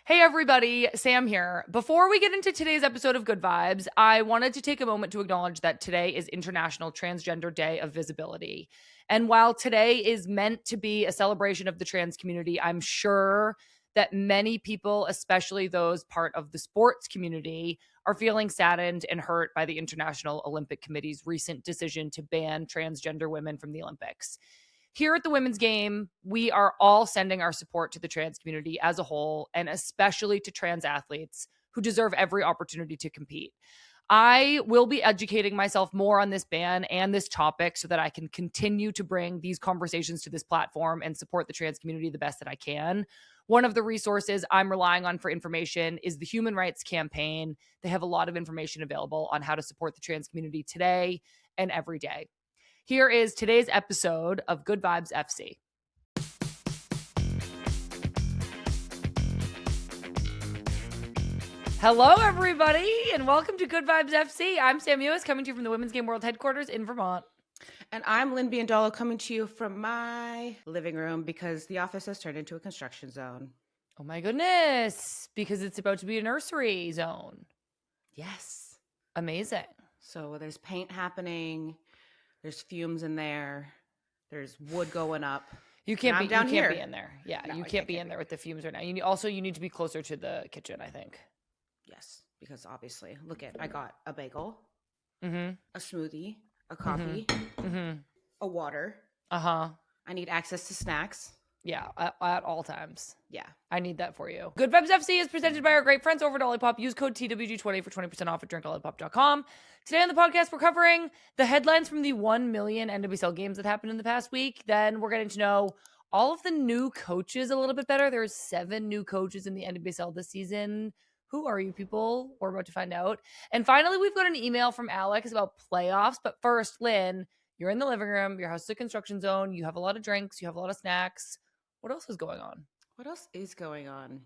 Hey everybody, Sam here. Before we get into today's episode of Good Vibes, I wanted to take a moment to acknowledge that today is International Transgender Day of Visibility. And while today is meant to be a celebration of the trans community, I'm sure that many people, especially those part of the sports community, are feeling saddened and hurt by the International Olympic Committee's recent decision to ban transgender women from the Olympics. Here at the women's game, we are all sending our support to the trans community as a whole, and especially to trans athletes who deserve every opportunity to compete. I will be educating myself more on this ban and this topic so that I can continue to bring these conversations to this platform and support the trans community the best that I can. One of the resources I'm relying on for information is the Human Rights Campaign. They have a lot of information available on how to support the trans community today and every day. Here is today's episode of Good Vibes FC. Hello, everybody, and welcome to Good Vibes FC. I'm Sam Ewis, coming to you from the Women's Game World Headquarters in Vermont. And I'm Lynn Biondolo, coming to you from my living room because the office has turned into a construction zone. Oh my goodness, because it's about to be a nursery zone. Yes. Amazing. So there's paint happening. There's fumes in there. There's wood going up. You can't be down here. Be in there. Yeah, No, you can't be in there with the fumes right now. You need to be closer to the kitchen, I think. Yes, because obviously, I got a bagel, a smoothie, a coffee, a water. Uh-huh. I need access to snacks. Yeah, at all times. Yeah. I need that for you. Good Vibes FC is presented by our great friends over at Olipop. Use code TWG20 for 20% off at drinkolipop.com. Today on the podcast, we're covering the headlines from the 1 million NWSL games that happened in the past week. Then we're getting to know all of the new coaches a little bit better. There's 7 new coaches in the NWSL this season. Who are you people? We're about to find out. And finally, we've got an email from Alex about playoffs. But first, Lynn, you're in the living room. Your house is a construction zone. You have a lot of drinks. You have a lot of snacks. What else is going on? What else is going on?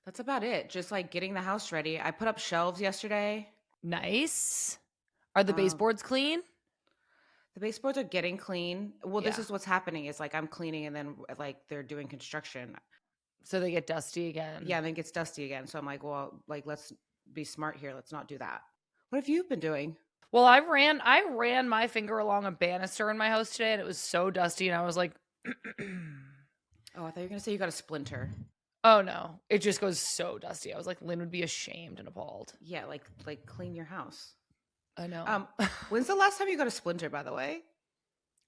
That's about it. Just like getting the house ready. I put up shelves yesterday. Nice. Are the baseboards clean? The baseboards are getting clean. Well, This is what's happening is like I'm cleaning and then like they're doing construction. So they get dusty again. Yeah, and then it gets dusty again. So I'm like, well, like let's be smart here. Let's not do that. What have you been doing? Well, I ran my finger along a banister in my house today and it was so dusty and I was like Oh, I thought you were going to say you got a splinter. Oh, no. It just goes so dusty. I was like, Lynn would be ashamed and appalled. Yeah, like clean your house. I know. When's the last time you got a splinter, by the way?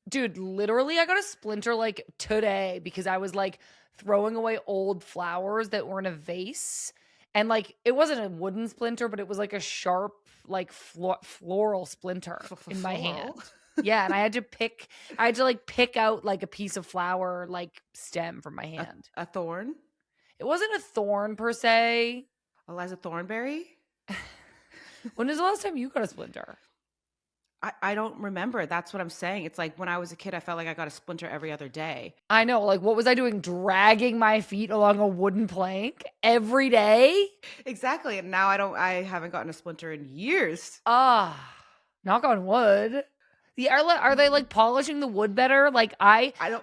Dude, literally, I got a splinter like today because I was like throwing away old flowers that were in a vase. And like, it wasn't a wooden splinter, but it was like a sharp, like floral splinter in my hand. Yeah, and I had to pick out like a piece of flower like stem from my hand. A thorn? It wasn't a thorn per se. Eliza Thornberry? When was the last time you got a splinter? I don't remember. That's what I'm saying. It's like when I was a kid, I felt like I got a splinter every other day. I know. Like, what was I doing? Dragging my feet along a wooden plank every day? Exactly. And now I haven't gotten a splinter in years. Knock on wood. Are they like polishing the wood better? Like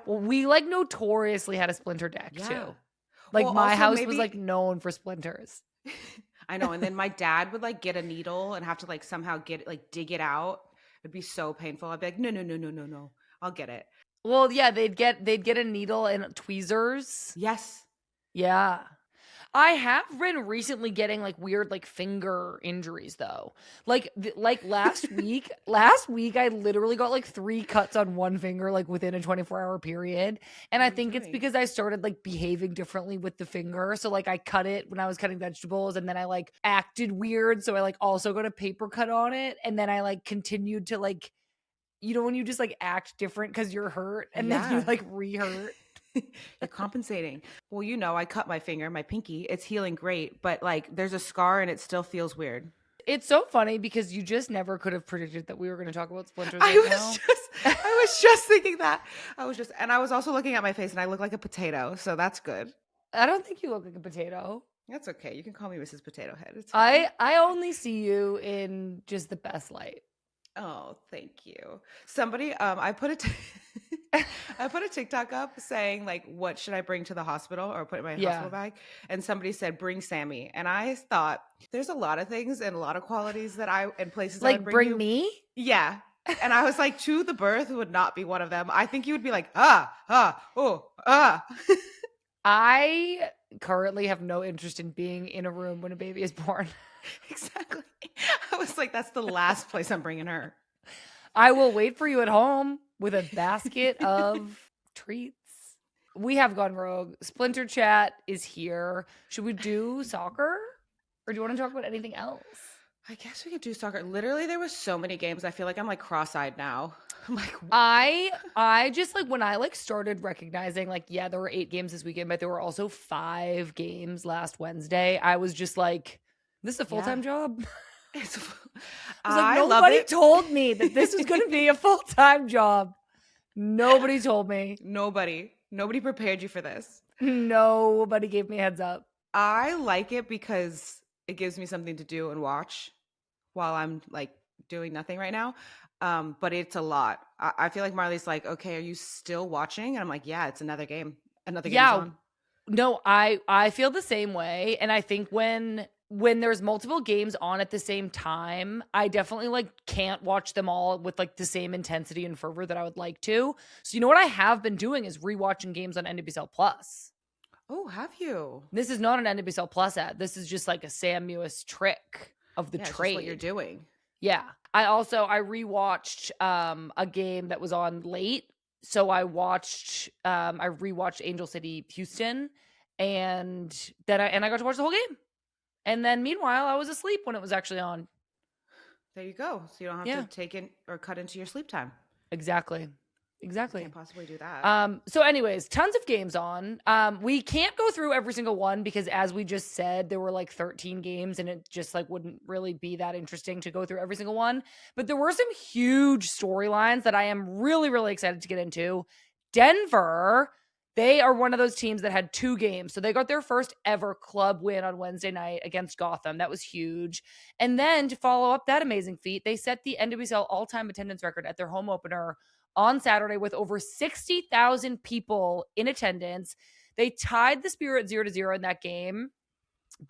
we like notoriously had a splinter deck too. Like well, my house was like known for splinters. I know. And then my dad would like get a needle and have to like somehow dig it out. It'd be so painful. I'd be like, no. I'll get it. Well, yeah, they'd get a needle and tweezers. Yes. Yeah. I have been recently getting like weird like finger injuries though. Like last week, I literally got like 3 cuts on one finger like within a 24-hour period. And I think it's because I started like behaving differently with the finger. So like I cut it when I was cutting vegetables and then I like acted weird. So I like also got a paper cut on it. And then I like continued to like, you know, when you just like act different because you're hurt and then you like re-hurt. You're compensating. Well, you know, I cut my finger, my pinky. It's healing great, but like there's a scar and it still feels weird. It's so funny because you just never could have predicted that we were going to talk about splinters I was just thinking that. And I was also looking at my face and I look like a potato, so that's good. I don't think you look like a potato. That's okay. You can call me Mrs. Potato Head. It's fine. I only see you in just the best light. Oh, thank you. Somebody, I put it. I put a TikTok up saying like, what should I bring to the hospital or put in my Yeah. hospital bag? And somebody said, bring Sammy. And I thought there's a lot of things and a lot of qualities and places I would Like, bring bring you. me? Yeah. And I was like, to the birth would not be one of them. I think you would be like, oh. I currently have no interest in being in a room when a baby is born. Exactly. I was like, that's the last place I'm bringing her. I will wait for you at home with a basket of treats. We have gone rogue. Splinter Chat is here. Should we do soccer? Or do you want to talk about anything else? I guess we could do soccer. Literally, there was so many games. I feel like I'm like cross-eyed now. I'm like, I just like when I like started recognizing like, yeah, there were 8 games this weekend, but there were also 5 games last Wednesday. I was just like, this is a full-time job. it's, I was like, I love nobody it. told me that this was going to be a full-time job. Nobody told me. Nobody prepared you for this. Nobody gave me a heads up. I like it because it gives me something to do and watch while I'm like doing nothing right now. But it's a lot. I feel like Marley's like, okay, are you still watching? And I'm like, yeah, it's another game. Another game's on. No, I feel the same way. And I think when there's multiple games on at the same time, I definitely like can't watch them all with like the same intensity and fervor that I would like to. So you know what I have been doing is rewatching games on NWSL Plus. Oh, have you? This is not an NWSL Plus ad. This is just like a Sam Mewis trick of the It's trade. just what you're doing. Yeah. I rewatched a game that was on late. So I rewatched Angel City Houston and I got to watch the whole game. And then meanwhile, I was asleep when it was actually on. There you go. So you don't have to take in or cut into your sleep time. Exactly. Can't possibly do that. So anyways, tons of games on. We can't go through every single one because as we just said, there were like 13 games and it just like wouldn't really be that interesting to go through every single one. But there were some huge storylines that I am really, really excited to get into. Denver, they are one of those teams that had 2 games. So they got their first ever club win on Wednesday night against Gotham. That was huge. And then to follow up that amazing feat, they set the NWSL all-time attendance record at their home opener on Saturday with over 60,000 people in attendance. They tied the Spirit 0-0 in that game.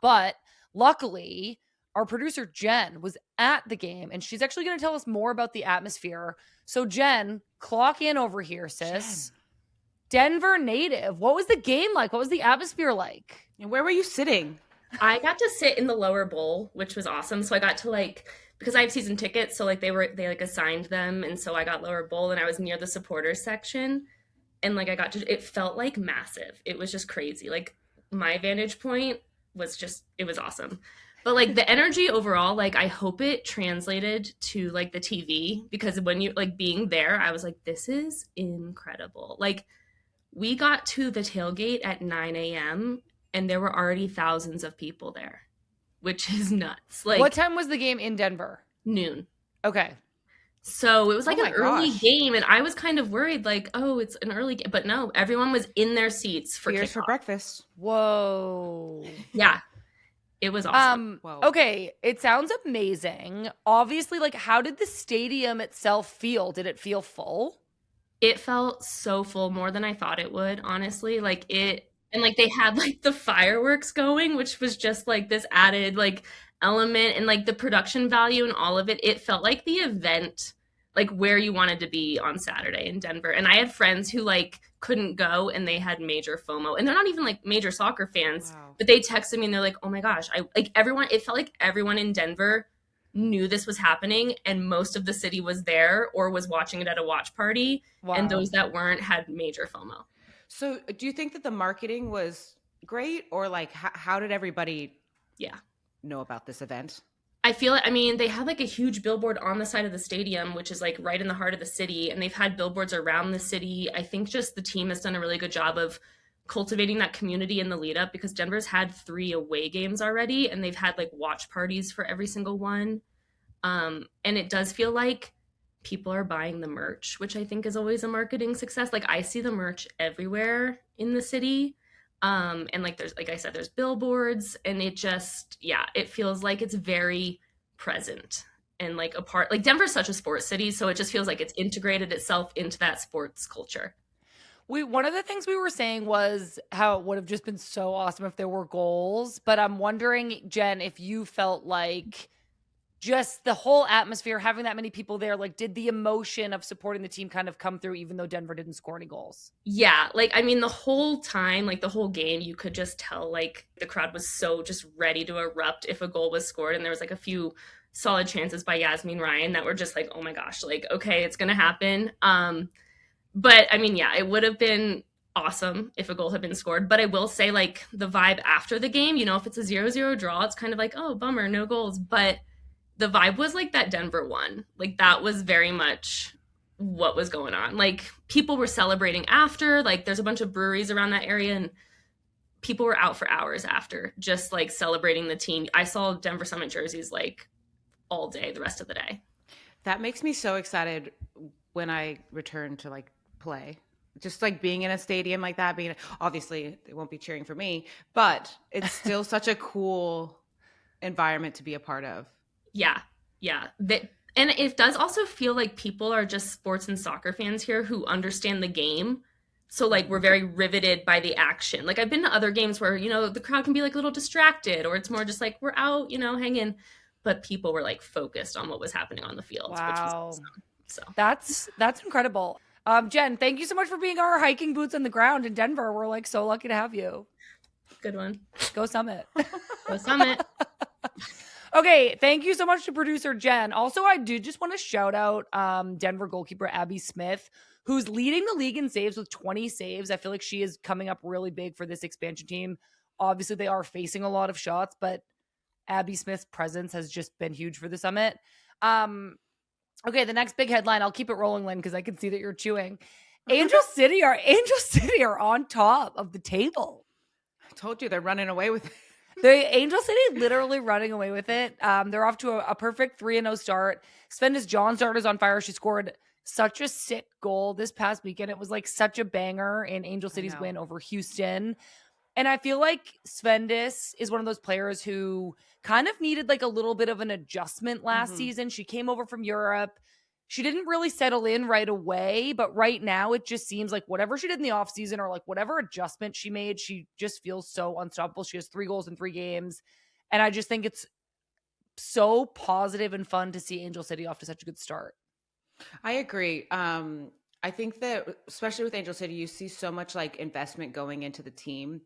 But luckily, our producer Jen was at the game and she's actually going to tell us more about the atmosphere. So Jen, clock in over here, sis. Jen. Denver native. What was the game like? What was the atmosphere like? And where were you sitting? I got to sit in the lower bowl, which was awesome. So I got to like, because I have season tickets, so like they like assigned them, and so I got lower bowl, and I was near the supporters section, and like I got to, it felt like massive. It was just crazy. Like my vantage point was just, it was awesome. But like the energy overall, like I hope it translated to like the TV, because when you like being there, I was like, this is incredible. Like we got to the tailgate at 9 a.m. and there were already thousands of people there, which is nuts. Like, what time was the game in Denver? Noon. Okay. So it was like an early game, and I was kind of worried, like, oh, it's an early game. But no, everyone was in their seats for Beers kickoff. for breakfast. Whoa. Yeah. It was awesome. Okay, it sounds amazing. Obviously, like, how did the stadium itself feel? Did it feel full? It felt so full, more than I thought it would, honestly. Like it, and like they had like the fireworks going, which was just like this added like element, and like the production value and all of it. It felt like the event, like where you wanted to be on Saturday in Denver. And I had friends who like couldn't go and they had major FOMO, and they're not even like major soccer fans, but they texted me and they're like, oh my gosh, I like everyone. It felt like everyone in Denver knew this was happening, and most of the city was there or was watching it at a watch party. Wow. And those that weren't had major FOMO. So do you think that the marketing was great, or like how did everybody know about this event? I feel it. I mean, they had like a huge billboard on the side of the stadium, which is like right in the heart of the city, and they've had billboards around the city. I think just the team has done a really good job of cultivating that community in the lead up, because Denver's had 3 away games already, and they've had like watch parties for every single one. And it does feel like people are buying the merch, which I think is always a marketing success. Like I see the merch everywhere in the city. And like there's, like I said, there's billboards, and it just, it feels like it's very present. and like a part. Like Denver's such a sports city, so it just feels like it's integrated itself into that sports culture. One of the things we were saying was how it would have just been so awesome if there were goals. But I'm wondering, Jen, if you felt like just the whole atmosphere, having that many people there, like did the emotion of supporting the team kind of come through even though Denver didn't score any goals? Yeah, like I mean the whole time, like the whole game, you could just tell like the crowd was so just ready to erupt if a goal was scored. And there was like a few solid chances by Yasmin Ryan that were just like, oh my gosh, like okay, it's gonna happen. But I mean, yeah, it would have been awesome if a goal had been scored. But I will say, like, the vibe after the game, you know, if it's a 0-0 draw, it's kind of like, oh, bummer, no goals. But the vibe was like that Denver one. Like, that was very much what was going on. Like, people were celebrating after. Like, there's a bunch of breweries around that area, and people were out for hours after, just like celebrating the team. I saw Denver Summit jerseys like all day, the rest of the day. That makes me so excited when I return to like play. Just like being in a stadium like that, obviously it won't be cheering for me, but it's still such a cool environment to be a part of. Yeah. And it does also feel like people are just sports and soccer fans here who understand the game. So like we're very riveted by the action. Like I've been to other games where, you know, the crowd can be like a little distracted, or it's more just like we're out, you know, hanging. But people were like focused on what was happening on the field, which was awesome. So that's incredible. Jen, thank you so much for being our hiking boots on the ground in Denver. We're like so lucky to have you. Good one. Go Summit. Go Summit. Okay, thank you so much to producer Jen. Also, I do just want to shout out Denver goalkeeper Abby Smith, who's leading the league in saves with 20 saves. I feel like she is coming up really big for this expansion team. Obviously, they are facing a lot of shots, but Abby Smith's presence has just been huge for the Summit. Okay, the next big headline, I'll keep it rolling, Lynn, because I can see that you're chewing. Angel City are on top of the table. I told you they're running away with it. The Angel City literally running away with it. They're off to a perfect 3-0 start. Svenda's John started on fire. She scored such a sick goal this past weekend. It was like such a banger in Angel City's win over Houston. And I feel like Svendis is one of those players who kind of needed like a little bit of an adjustment last season. She came over from Europe. She didn't really settle in right away, but right now it just seems like whatever she did in the offseason or like whatever adjustment she made, she just feels so unstoppable. She has 3 goals in 3 games. And I just think it's so positive and fun to see Angel City off to such a good start. I agree. I think that especially with Angel City, you see so much like investment going into the team.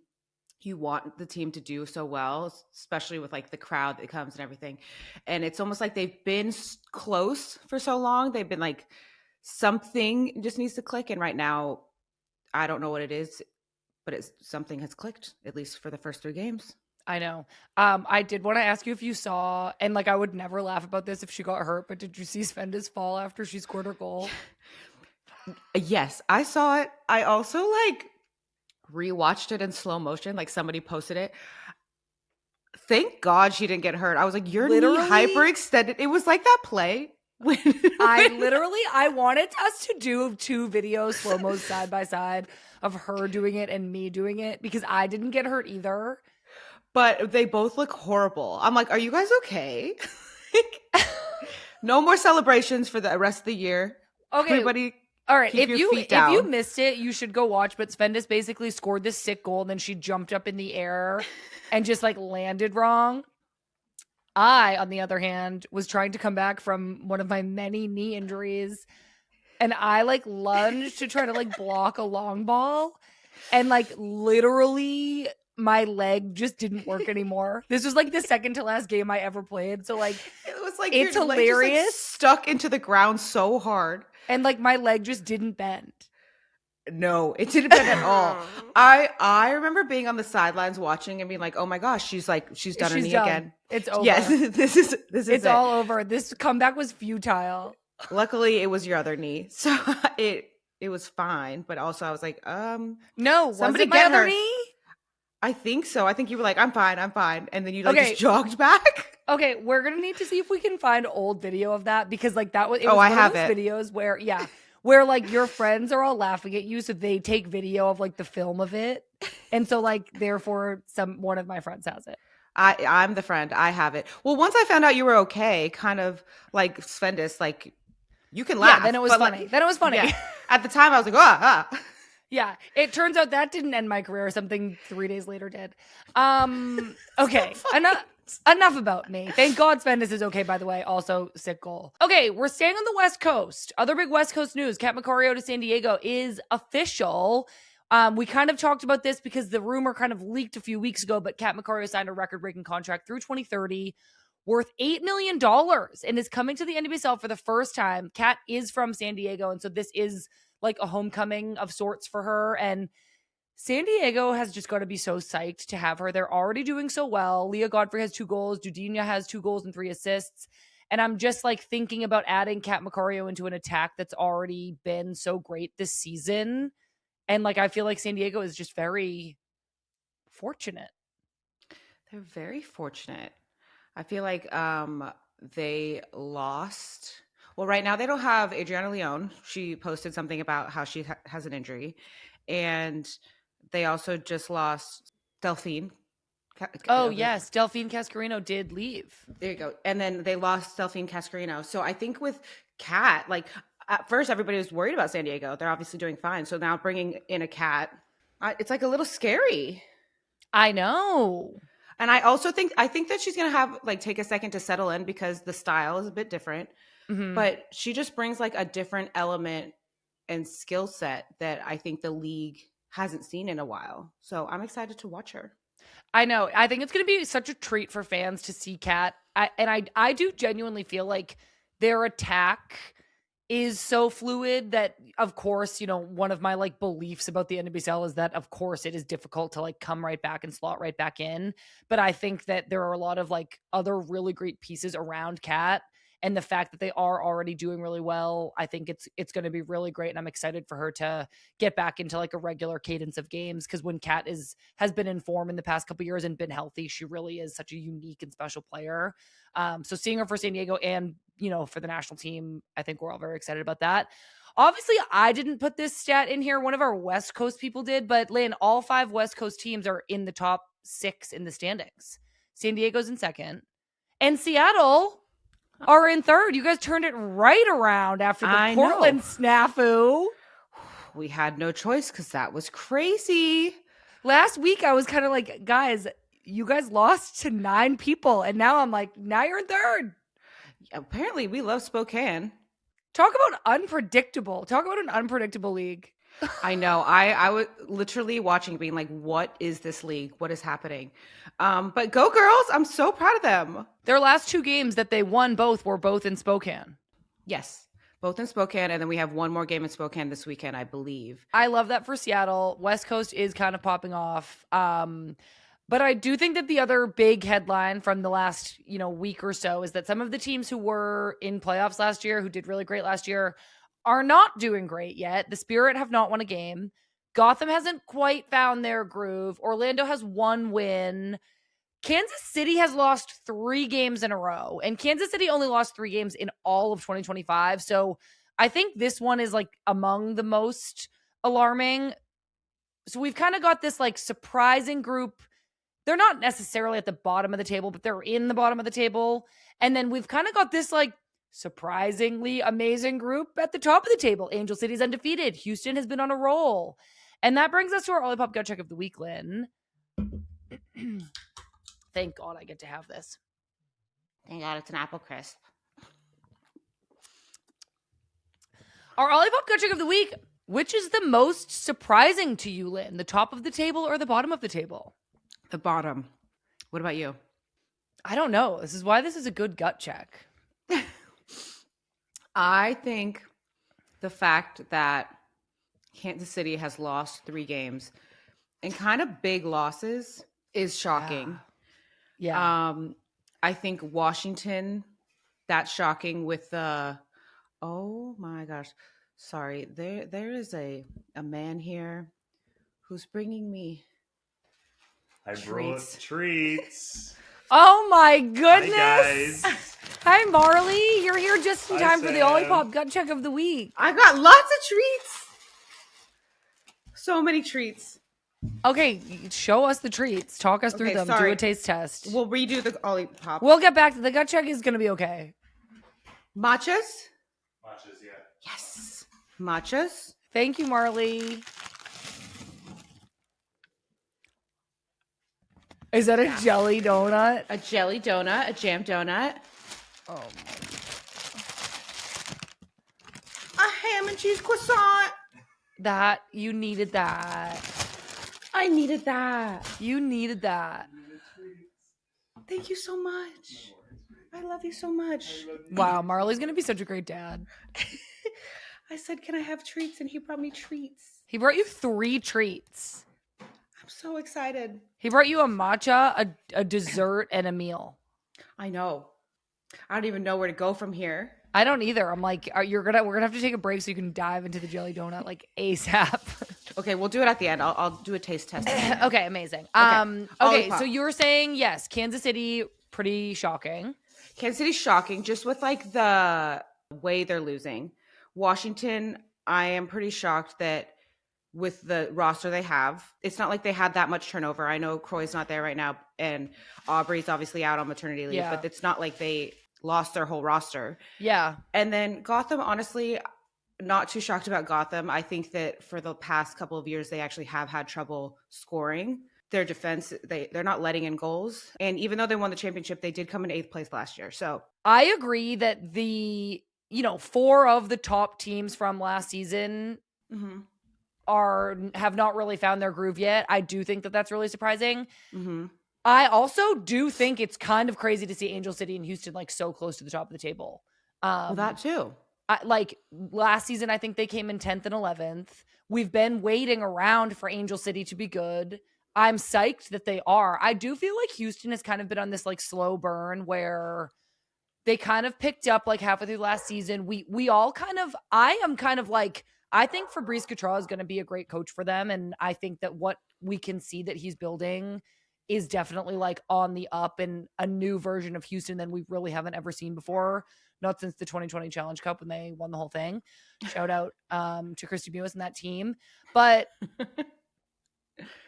You want the team to do so well, especially with like the crowd that comes and everything. And it's almost like they've been close for so long. They've been like something just needs to click. And right now, I don't know what it is, but something has clicked, at least for the first 3 games. I know. I did want to ask you if you saw, and like I would never laugh about this if she got hurt, but did you see Svenda's fall after she scored her goal? Yes, I saw it. I also like rewatched it in slow motion, like somebody posted it. Thank God she didn't get hurt. I was like, your knee hyperextended. It was like that play. I wanted us to do 2 videos slow-mo side by side of her doing it and me doing it because I didn't get hurt either. But they both look horrible. I'm like, are you guys okay? No more celebrations for the rest of the year. Okay. Everybody, all right, if you missed it, you should go watch. But Svendis basically scored this sick goal, and then she jumped up in the air and just like landed wrong. I, on the other hand, was trying to come back from one of my many knee injuries, and I like lunged to try to like block a long ball, and like literally my leg just didn't work anymore. This was like the second to last game I ever played, so like it was like it's your hilarious. Leg just, like, stuck into the ground so hard. And like my leg just didn't bend. No, it didn't bend at all. I remember being on the sidelines watching and being like, "Oh my gosh, she's done her knee again. It's over. Yes, this is it's all over. This comeback was futile." Luckily, it was your other knee, so it was fine. But also, I was like, no, somebody get my other knee. I think so. I think you were like, I'm fine. And then you like just jogged back. Okay, we're going to need to see if we can find old video of that because like that was, it was one of those videos where like your friends are all laughing at you. So they take video of like the film of it. And so like, therefore one of my friends has it. I'm the friend. I have it. Well, once I found out you were okay, kind of like Svendis, like you can laugh. Yeah, then it was but, funny. like, then it was funny. yeah. At the time, I was like, ah. Yeah, it turns out that didn't end my career. Something 3 days later did. Okay, enough about me. Thank God Spendis is okay, by the way. Also, sick goal. Okay, we're staying on the West Coast. Other big West Coast news. Cat Macario to San Diego is official. We kind of talked about this because the rumor kind of leaked a few weeks ago, but Cat Macario signed a record-breaking contract through 2030 worth $8 million and is coming to the NWSL for the first time. Cat is from San Diego, and so this is like a homecoming of sorts for her. And San Diego has just got to be so psyched to have her. They're already doing so well. Leah Godfrey has 2 goals. Dudinha has 2 goals and 3 assists. And I'm just like thinking about adding Cat Macario into an attack that's already been so great this season. And like, I feel like San Diego is just very fortunate. They're very fortunate. I feel like they lost. Well, right now they don't have Adriana Leone. She posted something about how she has an injury. And they also just lost Delphine. Yes. Delphine Cascarino did leave. There you go. And then they lost Delphine Cascarino. So I think with Cat, like at first everybody was worried about San Diego. They're obviously doing fine. So now bringing in a Cat, it's like a little scary. I know. And I also think that she's going to have like take a second to settle in because the style is a bit different. Mm-hmm. But she just brings like a different element and skill set that I think the league hasn't seen in a while. So I'm excited to watch her. I know. I think it's going to be such a treat for fans to see Cat. I do genuinely feel like their attack is so fluid that, of course, you know, one of my like beliefs about the NWSL is that, of course, it is difficult to like come right back and slot right back in. But I think that there are a lot of like other really great pieces around Cat. And the fact that they are already doing really well, I think it's going to be really great. And I'm excited for her to get back into like a regular cadence of games. Because when Kat has been in form in the past couple of years and been healthy, she really is such a unique and special player. So seeing her for San Diego and, you know, for the national team, I think we're all very excited about that. Obviously, I didn't put this stat in here. One of our West Coast people did, but Lynn, all 5 West Coast teams are in the top 6 in the standings. San Diego's in second. And Seattle are in third. You guys turned it right around after the Portland snafu. We had no choice because that was crazy. Last week, I was kind of like, guys, you guys lost to 9 people. And now I'm like, now you're in third. Apparently, we love Spokane. Talk about unpredictable. Talk about an unpredictable league. I know. I was literally watching, being like, what is this league? What is happening? But go girls. I'm so proud of them. Their last 2 games that they won were both in Spokane. Yes, both in Spokane. And then we have one more game in Spokane this weekend, I believe. I love that for Seattle. West Coast is kind of popping off. But I do think that the other big headline from the last, week or so is that some of the teams who were in playoffs last year, who did really great last year, are not doing great yet. The Spirit have not won a game. Gotham hasn't quite found their groove. Orlando has 1 win. Kansas City has lost 3 games in a row. And Kansas City only lost 3 games in all of 2025. So I think this one is like among the most alarming. So we've kind of got this like surprising group. They're not necessarily at the bottom of the table, but they're in the bottom of the table. And then we've kind of got this like surprisingly amazing group at the top of the table. Angel City's undefeated. Houston has been on a roll. And that brings us to our Olipop Gut Check of the Week, Lynn. Thank God I get to have this. Thank God it's an apple crisp. Our Olipop Gut Check of the Week. Which is the most surprising to you, Lynn? The top of the table or the bottom of the table? The bottom. What about you? I don't know. This is why this is a good gut check. I think the fact that Kansas City has lost 3 games and kind of big losses is shocking. Yeah. I think Washington, that's shocking with the, oh my gosh. Sorry. There is a man here who's bringing me I brought treats. Oh my goodness. Hi, guys. Hi, Marley. You're here just in Hi, time for the Sam. Olipop Gut Check of the Week. I got lots of treats. So many treats. Okay, show us the treats. Talk us through Okay, them. sorry. Do a taste test. We'll redo the Ollie Pop. We'll get back to the gut check. Is going to be okay. Matchas? Matches, yeah. Yes. Matchas. Thank you, Marley. Is that a jelly donut? A jelly donut, a jam donut, Oh, a ham and cheese croissant. that you needed that. I needed that. You needed that. Thank you so much. I love you so much. Wow, Marley's going to be such a great dad. I said, can I have treats? And he brought me treats. He brought you 3 treats. I'm so excited. He brought you a matcha, a dessert, and a meal. I know. I don't even know where to go from here. I don't either. I'm like, we're gonna have to take a break so you can dive into the jelly donut like ASAP. Okay, we'll do it at the end. I'll do a taste test. Okay, amazing. Ollie Okay, Pop. so you were saying yes, Kansas City, pretty shocking. Kansas City's shocking just with like the way they're losing. Washington, I am pretty shocked that with the roster they have, it's not like they had that much turnover. I know Croy's not there right now and Aubrey's obviously out on maternity leave, Yeah. but it's not like they lost their whole roster. Yeah. And then Gotham, honestly, not too shocked about Gotham. I think that for the past couple of years, they actually have had trouble scoring. Their defense, they're not letting in goals. And even though they won the championship, they did come in 8th place last year. So I agree that the 4 of the top teams from last season have not really found their groove yet. I do think that that's really surprising. I also do think it's kind of crazy to see Angel City and Houston like so close to the top of the table. well, that too. Like last season, I think they came in 10th and 11th. We've been waiting around for Angel City to be good. I'm psyched that they are. I do feel like Houston has kind of been on this like slow burn where they kind of picked up like halfway through last season. We all kind of, I am kind of like, I think Fabrice Cottrell is going to be a great coach for them. And I think that what we can see that he's building is definitely like on the up and a new version of Houston than we really haven't ever seen before. Not since the 2020 Challenge Cup when they won the whole thing. Shout out to Christy Buis and that team. But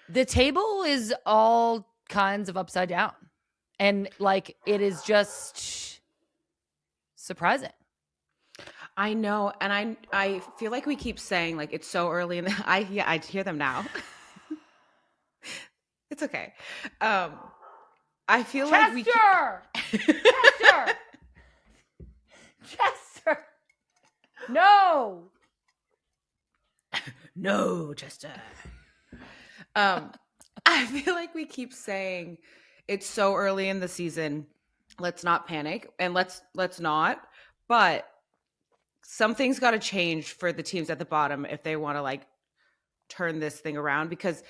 the table is all kinds of upside down. And like, it is just surprising. I know. And I feel like we keep saying like, it's so early in the, I hear them now. It's okay. I feel like we Chester! Chester! No! No, Chester. I feel like we keep saying it's so early in the season. Let's not panic and let's not. But something's got to change for the teams at the bottom if they want to like turn this thing around, because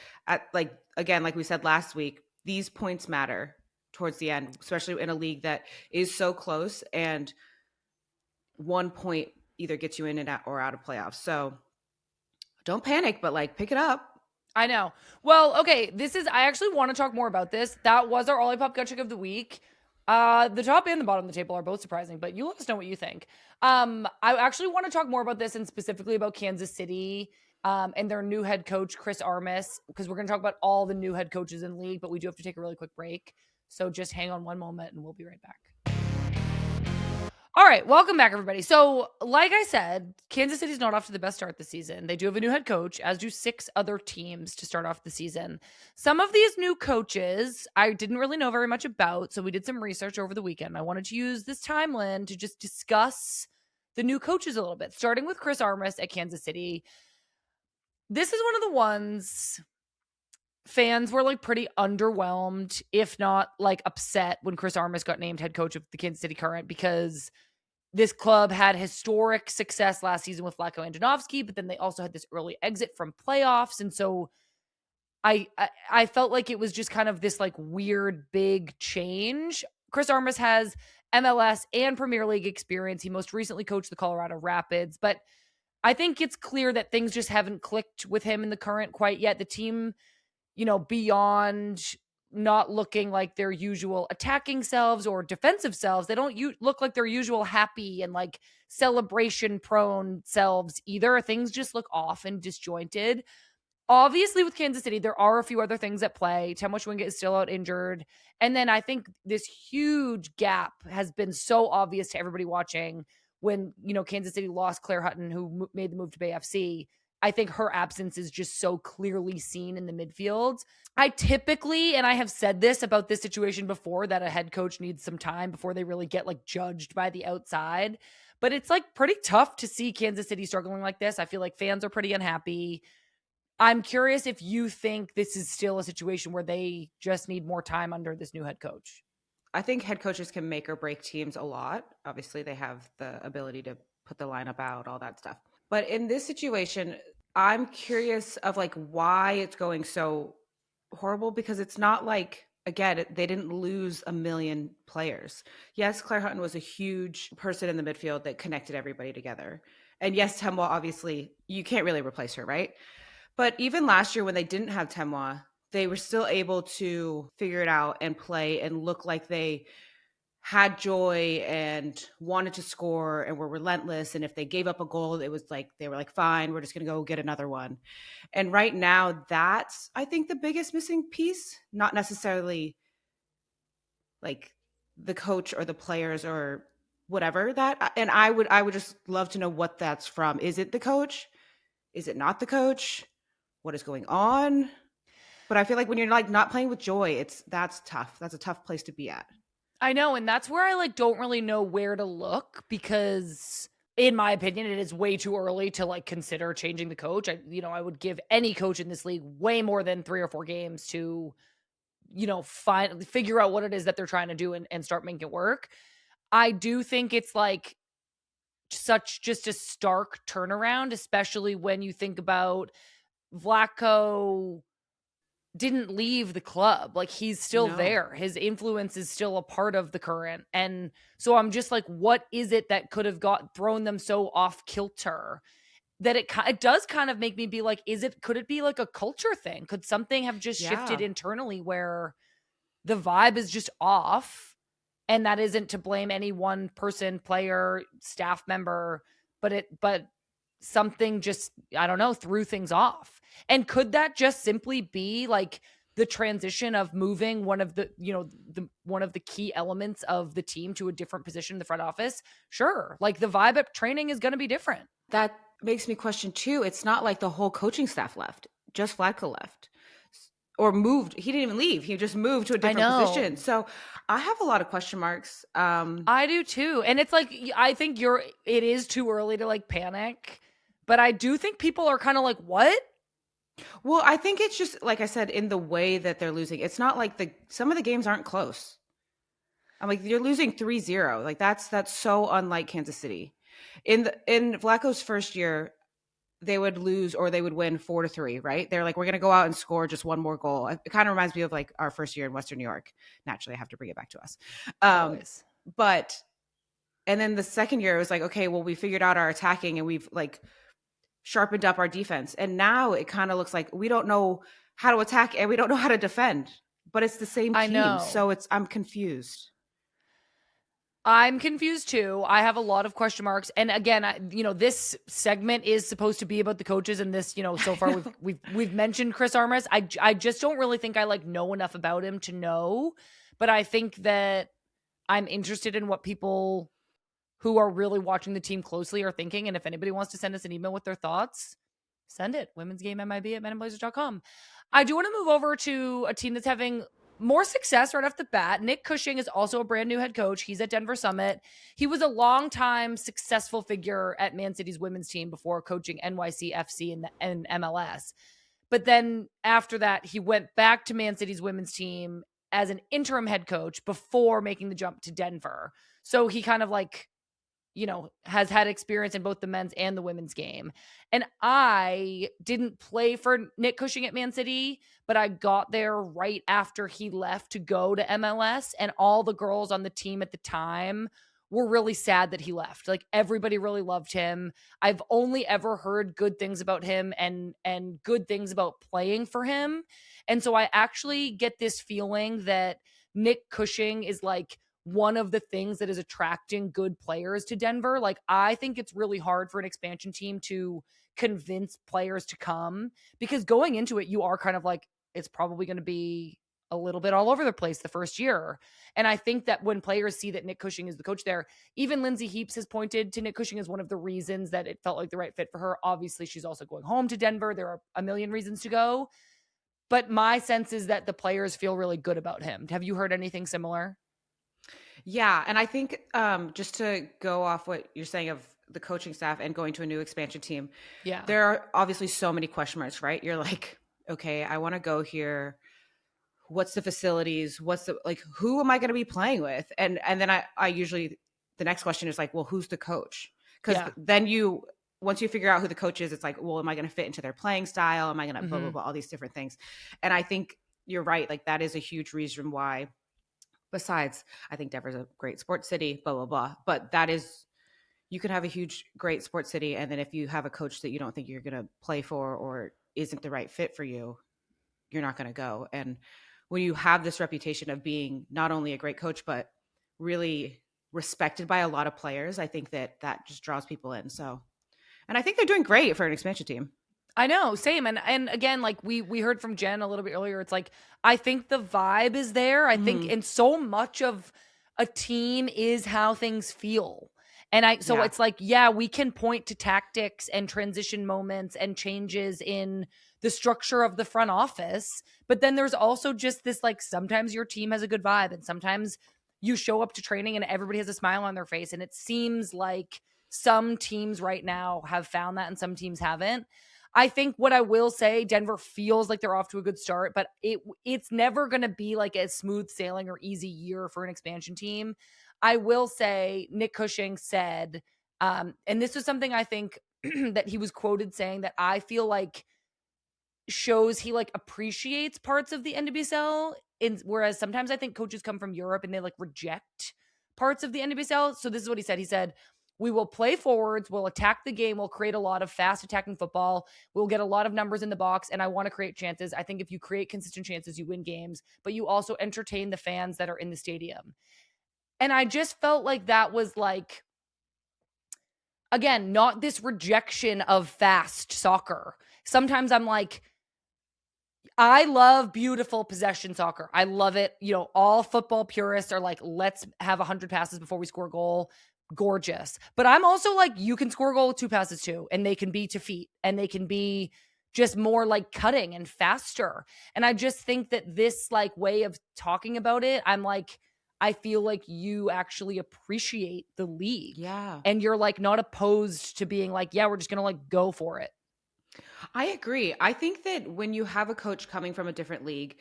again, like we said last week, these points matter towards the end, especially in a league that is so close and 1 point either gets you in and out or out of playoffs. So don't panic, but like pick it up. I know. Well, okay, I actually want to talk more about this. That was our Olipop gut check of the week. The top and the bottom of the table are both surprising, but you let us know what you think. I actually want to talk more about this and specifically about Kansas City and their new head coach, Chris Armas, because we're going to talk about all the new head coaches in the league, but we do have to take a really quick break. So just hang on one moment and we'll be right back. All right, welcome back, everybody. So, like I said, Kansas City's not off to the best start this season. They do have a new head coach, as do 6 other teams to start off the season. Some of these new coaches I didn't really know very much about, so we did some research over the weekend. I wanted to use this timeline to just discuss the new coaches a little bit, starting with Chris Armas at Kansas City. This is one of the ones fans were like pretty underwhelmed, if not like upset, when Chris Armas got named head coach of the Kansas City Current, because this club had historic success last season with Vlatko Andonovski, but then they also had this early exit from playoffs. And so I felt like it was just kind of this like weird big change. Chris Armas has MLS and Premier League experience. He most recently coached the Colorado Rapids, but I think it's clear that things just haven't clicked with him in the Current quite yet. The team, beyond not looking like their usual attacking selves or defensive selves, they don't look like their usual happy and like celebration prone selves either. Things just look off and disjointed. obviously with Kansas City, there are a few other things at play. Temwa Schwinga is still out injured. And then I think this huge gap has been so obvious to everybody watching when, Kansas City lost Claire Hutton, who made the move to Bay FC. I think her absence is just so clearly seen in the midfield. I typically, and I have said this about this situation before, that a head coach needs some time before they really get judged by the outside. But it's pretty tough to see Kansas City struggling like this. I feel like fans are pretty unhappy. I'm curious if you think this is still a situation where they just need more time under this new head coach. I think head coaches can make or break teams a lot. Obviously, they have the ability to put the lineup out, all that stuff. But in this situation, I'm curious of why it's going so horrible, because it's not again, they didn't lose a million players. Yes, Claire Hutton was a huge person in the midfield that connected everybody together. And yes, Temwa, obviously, you can't really replace her, right? But even last year when they didn't have Temwa, they were still able to figure it out and play and look like they had joy and wanted to score and were relentless. And if they gave up a goal, it was they were fine, we're just going to go get another one. And right now, that's, I think, the biggest missing piece, not necessarily the coach or the players or whatever that. And I would just love to know what that's from. Is it the coach? Is it not the coach? What is going on? But I feel like when you're not playing with joy, that's tough. That's a tough place to be at. I know, and that's where I don't really know where to look, because in my opinion, it is way too early to consider changing the coach. I would give any coach in this league way more than 3 or 4 games to, figure out what it is that they're trying to do and start making it work. I do think it's such just a stark turnaround, especially when you think about Vlatko didn't leave the club. He's still there. His influence is still a part of the current. And so I'm just what is it that could have thrown them so off kilter that it does kind of make me be could it be a culture thing? Could something have just shifted internally where the vibe is just off? And that isn't to blame any one person, player, staff member, but something just, I don't know, threw things off. And could that just simply be the transition of moving one of the key elements of the team to a different position in the front office? Sure. The vibe at training is going to be different. That makes me question too. It's not the whole coaching staff left, just Vlatko left or moved. He didn't even leave. He just moved to a different position. So I have a lot of question marks. I do too. And it's I think it is too early to panic, but I do think people are kind of what? Well, I think it's just, like I said, in the way that they're losing. It's not some of the games aren't close. I'm you're losing 3-0. That's so unlike Kansas City. In Vlatko's first year, they would lose or they would win 4-3, right? They're we're going to go out and score just one more goal. It kind of reminds me of our first year in Western New York. Naturally, I have to bring it back to us. But, and then the second year, it was okay, well, we figured out our attacking and we've sharpened up our defense. And now it kind of looks like we don't know how to attack and we don't know how to defend, but it's the same team. I know. So I'm confused. I'm confused too. I have a lot of question marks. And again, this segment is supposed to be about the coaches, and this, so far we've mentioned Chris Armas. I just don't really think I know enough about him to know, but I think that I'm interested in what people who are really watching the team closely are thinking. And if anybody wants to send us an email with their thoughts, send it. womensgamemib@menandblazers.com. I do want to move over to a team that's having more success right off the bat. Nick Cushing is also a brand new head coach. He's at Denver Summit. He was a long-time successful figure at Man City's women's team before coaching NYCFC and MLS. But then after that, he went back to Man City's women's team as an interim head coach before making the jump to Denver. So he kind of has had experience in both the men's and the women's game. And I didn't play for Nick Cushing at Man City, but I got there right after he left to go to MLS. And all the girls on the team at the time were really sad that he left. Everybody really loved him. I've only ever heard good things about him and good things about playing for him. And so I actually get this feeling that Nick Cushing is one of the things that is attracting good players to Denver. Like, I think it's really hard for an expansion team to convince players to come, because going into it, you are kind of like, it's probably going to be a little bit all over the place the first year. And I think that when players see that Nick Cushing is the coach there, even Lindsay Heaps has pointed to Nick Cushing as one of the reasons that it felt like the right fit for her. Obviously, she's also going home to Denver. There are a million reasons to go. But my sense is that the players feel really good about him. Have you heard anything similar? Yeah. And I think just to go off what you're saying of the coaching staff and going to a new expansion team, there are obviously so many question marks, right? You're like, okay, I want to go here. What's the facilities? What's the, like, who am I going to be playing with? And then I usually, the next question is like, well, who's the coach? Because then once you figure out who the coach is, it's like, well, am I going to fit into their playing style? Am I going to blah, blah, blah, all these different things. And I think you're right. Like, that is a huge reason why, besides, I think Denver's a great sports city, blah, blah, blah. But that is, you can have a huge, great sports city. And then if you have a coach that you don't think you're going to play for or isn't the right fit for you, you're not going to go. And when you have this reputation of being not only a great coach, but really respected by a lot of players, I think that just draws people in. So, and I think they're doing great for an expansion team. I know, same. And again, like we heard from Jen a little bit earlier, it's like, I think the vibe is there. I think, and so much of a team is how things feel. And it's like, we can point to tactics and transition moments and changes in the structure of the front office. But then there's also just this, like, sometimes your team has a good vibe and sometimes you show up to training and everybody has a smile on their face. And it seems like some teams right now have found that and some teams haven't. I think what I will say, Denver feels like they're off to a good start, but it's never going to be like a smooth sailing or easy year for an expansion team. I will say Nick Cushing said, and this was something I think that he was quoted saying that I feel like shows he like appreciates parts of the NWSL, whereas sometimes I think coaches come from Europe and they like reject parts of the NWSL. So this is what he said. He said, we will play forwards, we'll attack the game, we'll create a lot of fast attacking football, we'll get a lot of numbers in the box, and I want to create chances. I think if you create consistent chances, you win games, but you also entertain the fans that are in the stadium. And I just felt like that was like, again, not this rejection of fast soccer. Sometimes I'm like, I love beautiful possession soccer. I love it. You know, all football purists are like, let's have 100 passes before we score a goal. Gorgeous. But I'm also like, you can score a goal with 2 passes too, and they can be to feet, and they can be just more like cutting and faster. And I just think that this like way of talking about it, I'm like, I feel like you actually appreciate the league. Yeah. And you're like not opposed to being like, yeah, we're just going to like go for it. I agree. I think that when you have a coach coming from a different league,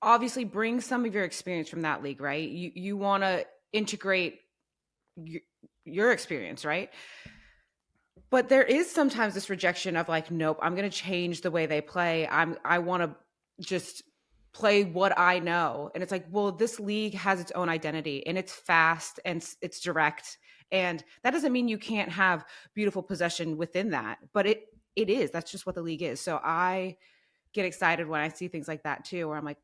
obviously bring some of your experience from that league, right? You want to integrate your experience, right? But there is sometimes this rejection of like, nope, I'm going to change the way they play. I want to just play what I know. And it's like, well, this league has its own identity and it's fast and it's direct. And that doesn't mean you can't have beautiful possession within that, but it is. That's just what the league is. So I get excited when I see things like that too, where I'm like,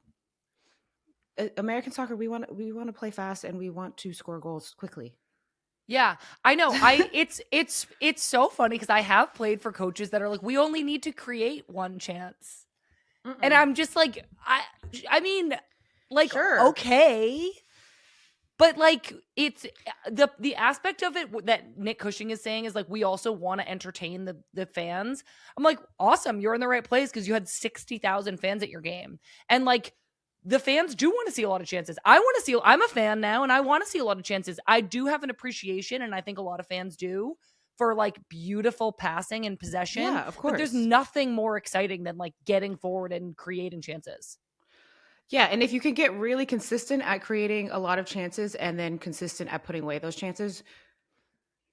American soccer, we want to play fast and we want to score goals quickly. Yeah, I know. It's so funny because I have played for coaches that are like, we only need to create one chance. And I'm just like, I mean, like, sure. Okay. But like, it's the aspect of it that Nick Cushing is saying is like, we also want to entertain the fans. I'm like, awesome. You're in the right place because you had 60,000 fans at your game. And like, the fans do want to see a lot of chances. I'm a fan now and I want to see a lot of chances. I do have an appreciation, and I think a lot of fans do, for like beautiful passing and possession. Yeah, of course. But there's nothing more exciting than like getting forward and creating chances. Yeah, and if you can get really consistent at creating a lot of chances and then consistent at putting away those chances,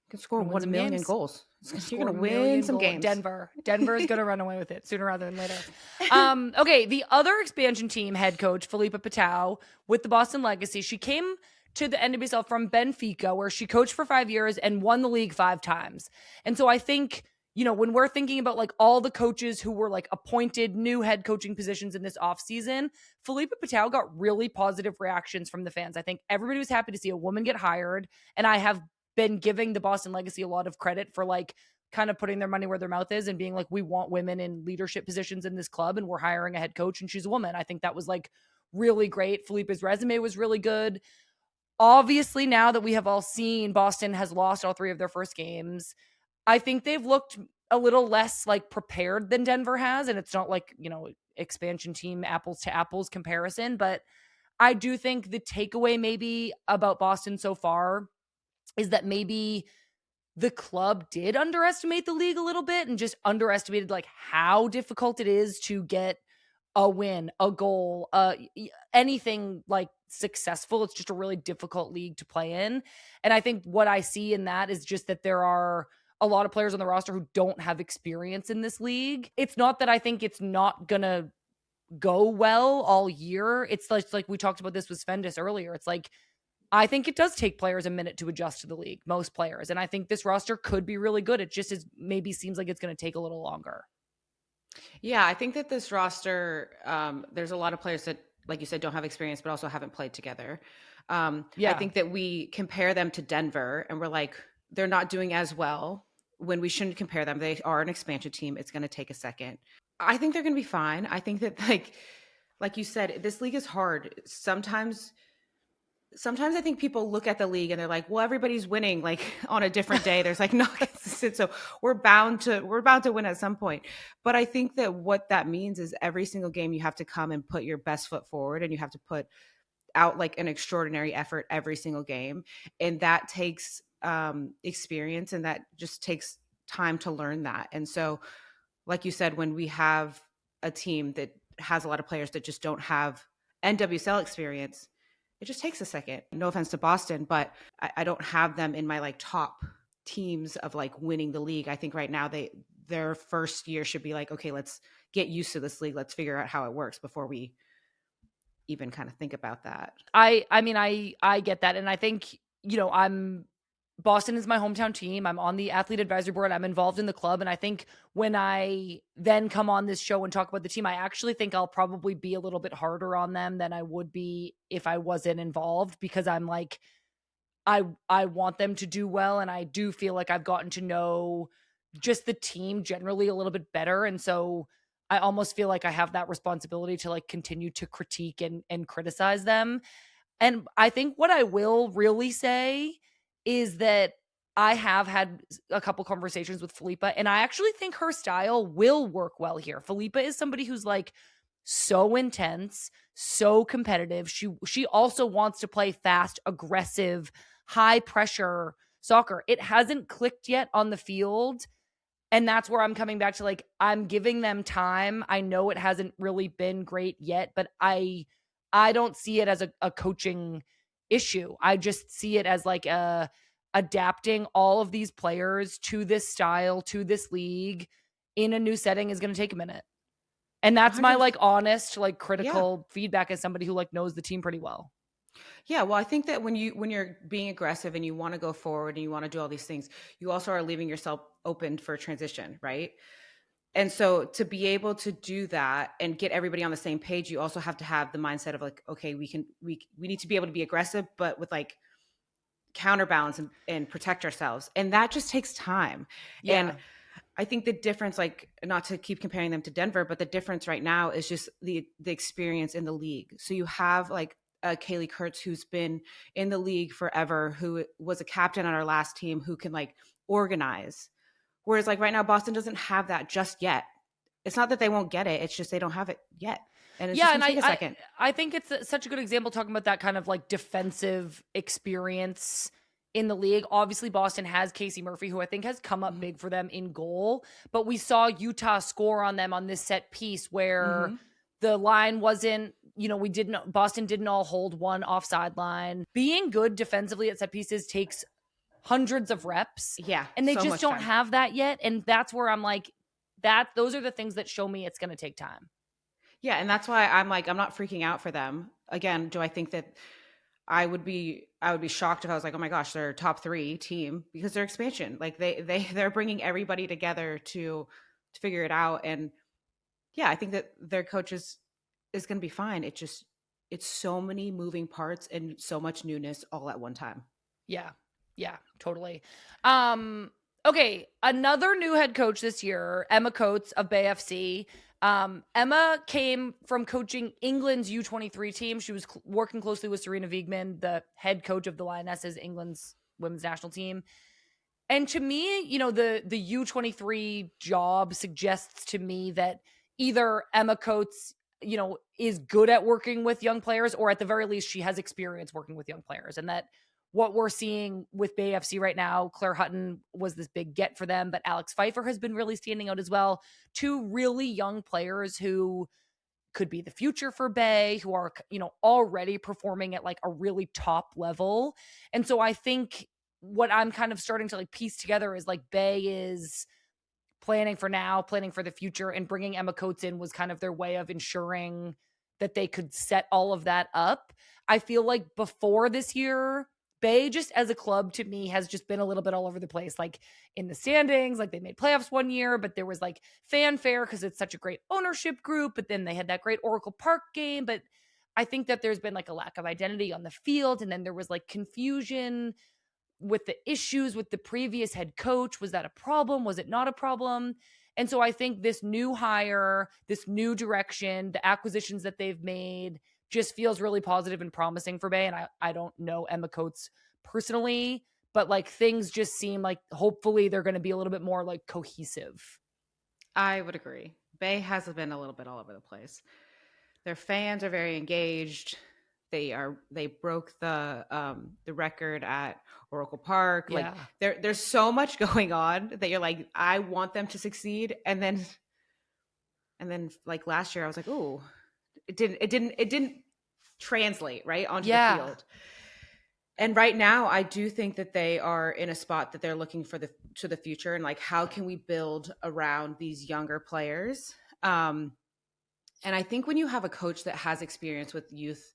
you can score 1 million goals. You're going to win some games. Denver is going to run away with it sooner rather than later. Okay, the other expansion team head coach, Philippa Patau, with the Boston Legacy, she came to the NWSL from Benfica, where she coached for 5 years and won the league 5 times. And so I think, when we're thinking about like all the coaches who were like appointed new head coaching positions in this offseason, Felipe Patel got really positive reactions from the fans. I think everybody was happy to see a woman get hired. And I have been giving the Boston Legacy a lot of credit for like kind of putting their money where their mouth is and being like, we want women in leadership positions in this club and we're hiring a head coach and she's a woman. I think that was like really great. Felipe's resume was really good. Obviously, now that we have all seen Boston has lost all 3 of their first games, I think they've looked a little less like prepared than Denver has. And it's not like, expansion team apples to apples comparison. But I do think the takeaway maybe about Boston so far is that maybe the club did underestimate the league a little bit and just underestimated like how difficult it is to get a win, a goal, anything like successful. It's just a really difficult league to play in. And I think what I see in that is just that there are a lot of players on the roster who don't have experience in this league. It's not that I think it's not gonna go well all year. It's like we talked about this with Svendis earlier. It's like, I think it does take players a minute to adjust to the league, most players. And I think this roster could be really good. It just maybe seems like it's going to take a little longer. Yeah, I think that this roster, there's a lot of players that, like you said, don't have experience, but also haven't played together. I think that we compare them to Denver and we're like, they're not doing as well when we shouldn't compare them. They are an expansion team. It's going to take a second. I think they're going to be fine. I think that like you said, this league is hard. Sometimes I think people look at the league and they're like, well, everybody's winning like on a different day. There's like not consistent. So we're bound to win at some point. But I think that what that means is every single game you have to come and put your best foot forward and you have to put out like an extraordinary effort every single game. And that takes experience and that just takes time to learn that. And so, like you said, when we have a team that has a lot of players that just don't have NWSL experience, it just takes a second. No offense to Boston, but I don't have them in my like top teams of like winning the league. I think right now their first year should be like, okay, let's get used to this league. Let's figure out how it works before we even kind of think about that. I mean, I get that. And I think, Boston is my hometown team. I'm on the athlete advisory board. I'm involved in the club. And I think when I then come on this show and talk about the team, I actually think I'll probably be a little bit harder on them than I would be if I wasn't involved, because I'm like, I want them to do well. And I do feel like I've gotten to know just the team generally a little bit better. And so I almost feel like I have that responsibility to like continue to critique and criticize them. And I think what I will really say is that I have had a couple conversations with Felipa, and I actually think her style will work well here. Felipa is somebody who's like so intense, so competitive. She also wants to play fast, aggressive, high pressure soccer. It hasn't clicked yet on the field. And that's where I'm coming back to like, I'm giving them time. I know it hasn't really been great yet, but I don't see it as a coaching issue. I just see it as like adapting all of these players to this style, to this league in a new setting is going to take a minute. And that's 100%. My like honest, like critical feedback as somebody who like knows the team pretty well. Yeah, well, I think that when you're being aggressive and you want to go forward and you want to do all these things, you also are leaving yourself open for transition, right? And so to be able to do that and get everybody on the same page, you also have to have the mindset of like, okay, we need to be able to be aggressive, but with like counterbalance and protect ourselves. And that just takes time. Yeah. And I think the difference, like not to keep comparing them to Denver, but the difference right now is just the experience in the league. So you have like Kaylee Kurtz, who's been in the league forever, who was a captain on our last team, who can like organize. Whereas like right now, Boston doesn't have that just yet. It's not that they won't get it. It's just they don't have it yet. And it's just going to take a second. I think it's such a good example talking about that kind of like defensive experience in the league. Obviously, Boston has Casey Murphy, who I think has come up big for them in goal. But we saw Utah score on them on this set piece where the line wasn't, Boston didn't all hold one offside line. Being good defensively at set pieces takes hundreds of reps. Yeah. And they just don't have that yet. And that's where I'm like, those are the things that show me it's going to take time. Yeah. And that's why I'm like, I'm not freaking out for them. Again, do I think that I would be shocked if I was like, oh my gosh, they're a top 3 team, because they're expansion. Like they're bringing everybody together to figure it out. And yeah, I think that their coaches is going to be fine. It's so many moving parts and so much newness all at one time. Yeah. Yeah, totally. Okay, another new head coach this year, Emma Coates of Bay FC. Emma came from coaching England's U23 team. She was working closely with Serena Wiegman, the head coach of the Lionesses, England's women's national team. And to me, you know, the U23 job suggests to me that either Emma Coates, you know, is good at working with young players, or at the very least, she has experience working with young players. And that what we're seeing with Bay FC right now, Claire Hutton was this big get for them, but Alex Pfeiffer has been really standing out as well. 2 really young players who could be the future for Bay, who are, you know, already performing at like a really top level. And so I think what I'm kind of starting to like piece together is like Bay is planning for now, planning for the future, and bringing Emma Coates in was kind of their way of ensuring that they could set all of that up. I feel like before this year, Bay just as a club to me has just been a little bit all over the place, like in the standings, like they made playoffs one year, but there was like fanfare because it's such a great ownership group, but then they had that great Oracle Park game. But I think that there's been like a lack of identity on the field, and then there was like confusion with the issues with the previous head coach. Was that a problem? Was it not a problem? And so I think this new hire, this new direction, the acquisitions that they've made just feels really positive and promising for Bay. And I don't know Emma Coates personally, but like things just seem like hopefully they're going to be a little bit more like cohesive. I would agree. Bay has been a little bit all over the place. Their fans are very engaged. They broke the record at Oracle Park. Yeah. Like there's so much going on that you're like, I want them to succeed. And then like last year I was like, oh, it didn't translate right onto the field. And right now I do think that they are in a spot that they're looking for to the future, and like, how can we build around these younger players? And I think when you have a coach that has experience with youth,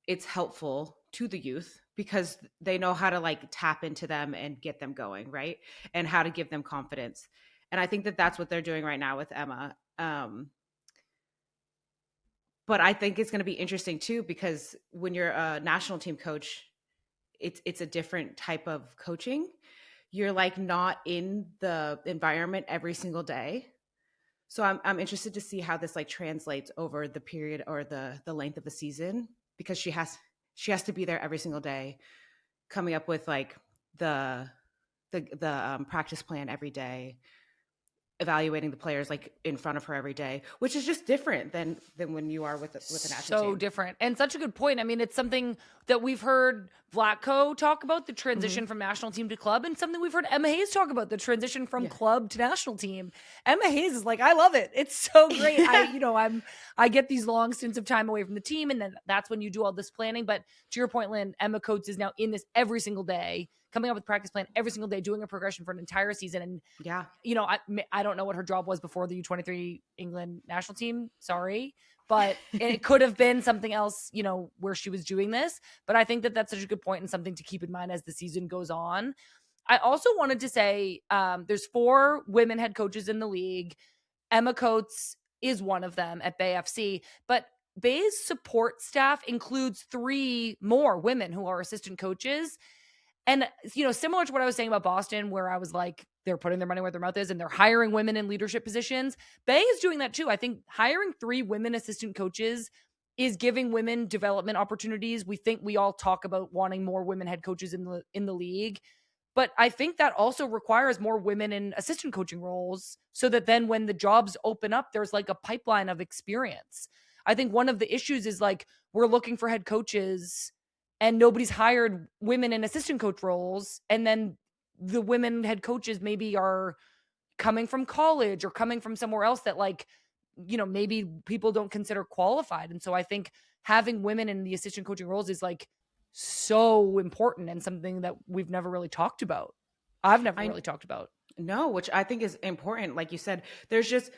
it's helpful to the youth because they know how to like tap into them and get them going, right? And how to give them confidence. And I think that that's what they're doing right now with Emma. But I think it's going to be interesting too, because when you're a national team coach, it's a different type of coaching. You're like not in the environment every single day. So I'm interested to see how this like translates over the period or the length of the season, because she has to be there every single day, coming up with like the practice plan every day, evaluating the players like in front of her every day, which is just different than when you are with the national team. So different. And such a good point. I mean, it's something that we've heard Vlatko talk about, the transition from national team to club, and something we've heard Emma Hayes talk about, the transition from club to national team. Emma Hayes is like, I love it. It's so great. I get these long stints of time away from the team, and then that's when you do all this planning. But to your point, Lynn, Emma Coates is now in this every single day, coming up with practice plan every single day, doing a progression for an entire season. And I don't know what her job was before the U23 England national team. Sorry. But it could have been something else, where she was doing this. But I think that that's such a good point and something to keep in mind as the season goes on. I also wanted to say there's 4 women head coaches in the league. Emma Coates is one of them at Bay FC. But Bay's support staff includes 3 more women who are assistant coaches. And, similar to what I was saying about Boston, where I was like, they're putting their money where their mouth is and they're hiring women in leadership positions. Bay is doing that too. I think hiring 3 women assistant coaches is giving women development opportunities. We all talk about wanting more women head coaches in the league. But I think that also requires more women in assistant coaching roles, so that then when the jobs open up, there's like a pipeline of experience. I think one of the issues is like, we're looking for head coaches and nobody's hired women in assistant coach roles. And then the women head coaches maybe are coming from college or coming from somewhere else that maybe people don't consider qualified. And so I think having women in the assistant coaching roles is like so important and something that we've never really talked about. I've never really talked about. No, which I think is important. Like you said, there's just,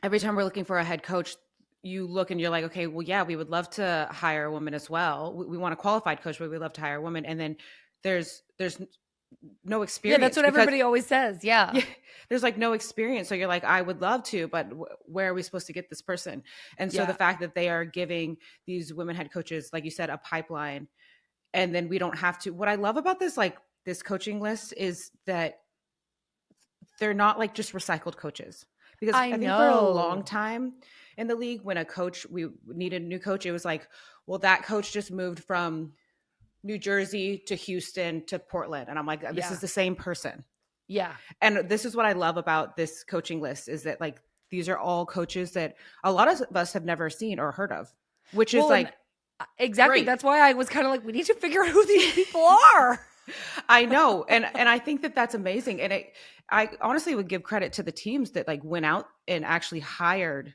every time we're looking for a head coach, you look and you're like, okay, well, yeah, we would love to hire a woman as well. We want a qualified coach, but we'd love to hire a woman. And then there's no experience. Yeah, that's what everybody always says. Yeah. There's like no experience. So you're like, I would love to, but where are we supposed to get this person? And so the fact that they are giving these women head coaches, like you said, a pipeline, and then we don't have to. What I love about this, like this coaching list, is that they're not like just recycled coaches. Because I think for a long time in the league, when we needed a new coach, it was like, well, that coach just moved from New Jersey to Houston to Portland. And I'm like, this is the same person. Yeah. And this is what I love about this coaching list, is that like, these are all coaches that a lot of us have never seen or heard of, which is like, exactly. great. That's why I was kind of like, we need to figure out who these people are. I know. And I think that that's amazing. And I honestly would give credit to the teams that like went out and actually hired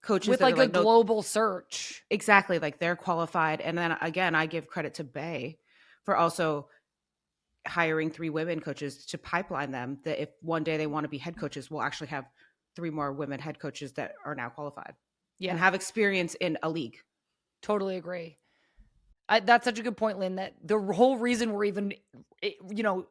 coaches with that like are a global search. Exactly. Like they're qualified. And then again, I give credit to Bay for also hiring 3 women coaches to pipeline them, that if one day they want to be head coaches, we'll actually have 3 more women head coaches that are now qualified and have experience in a league. Totally agree. That's such a good point, Lynn, that the whole reason we're even,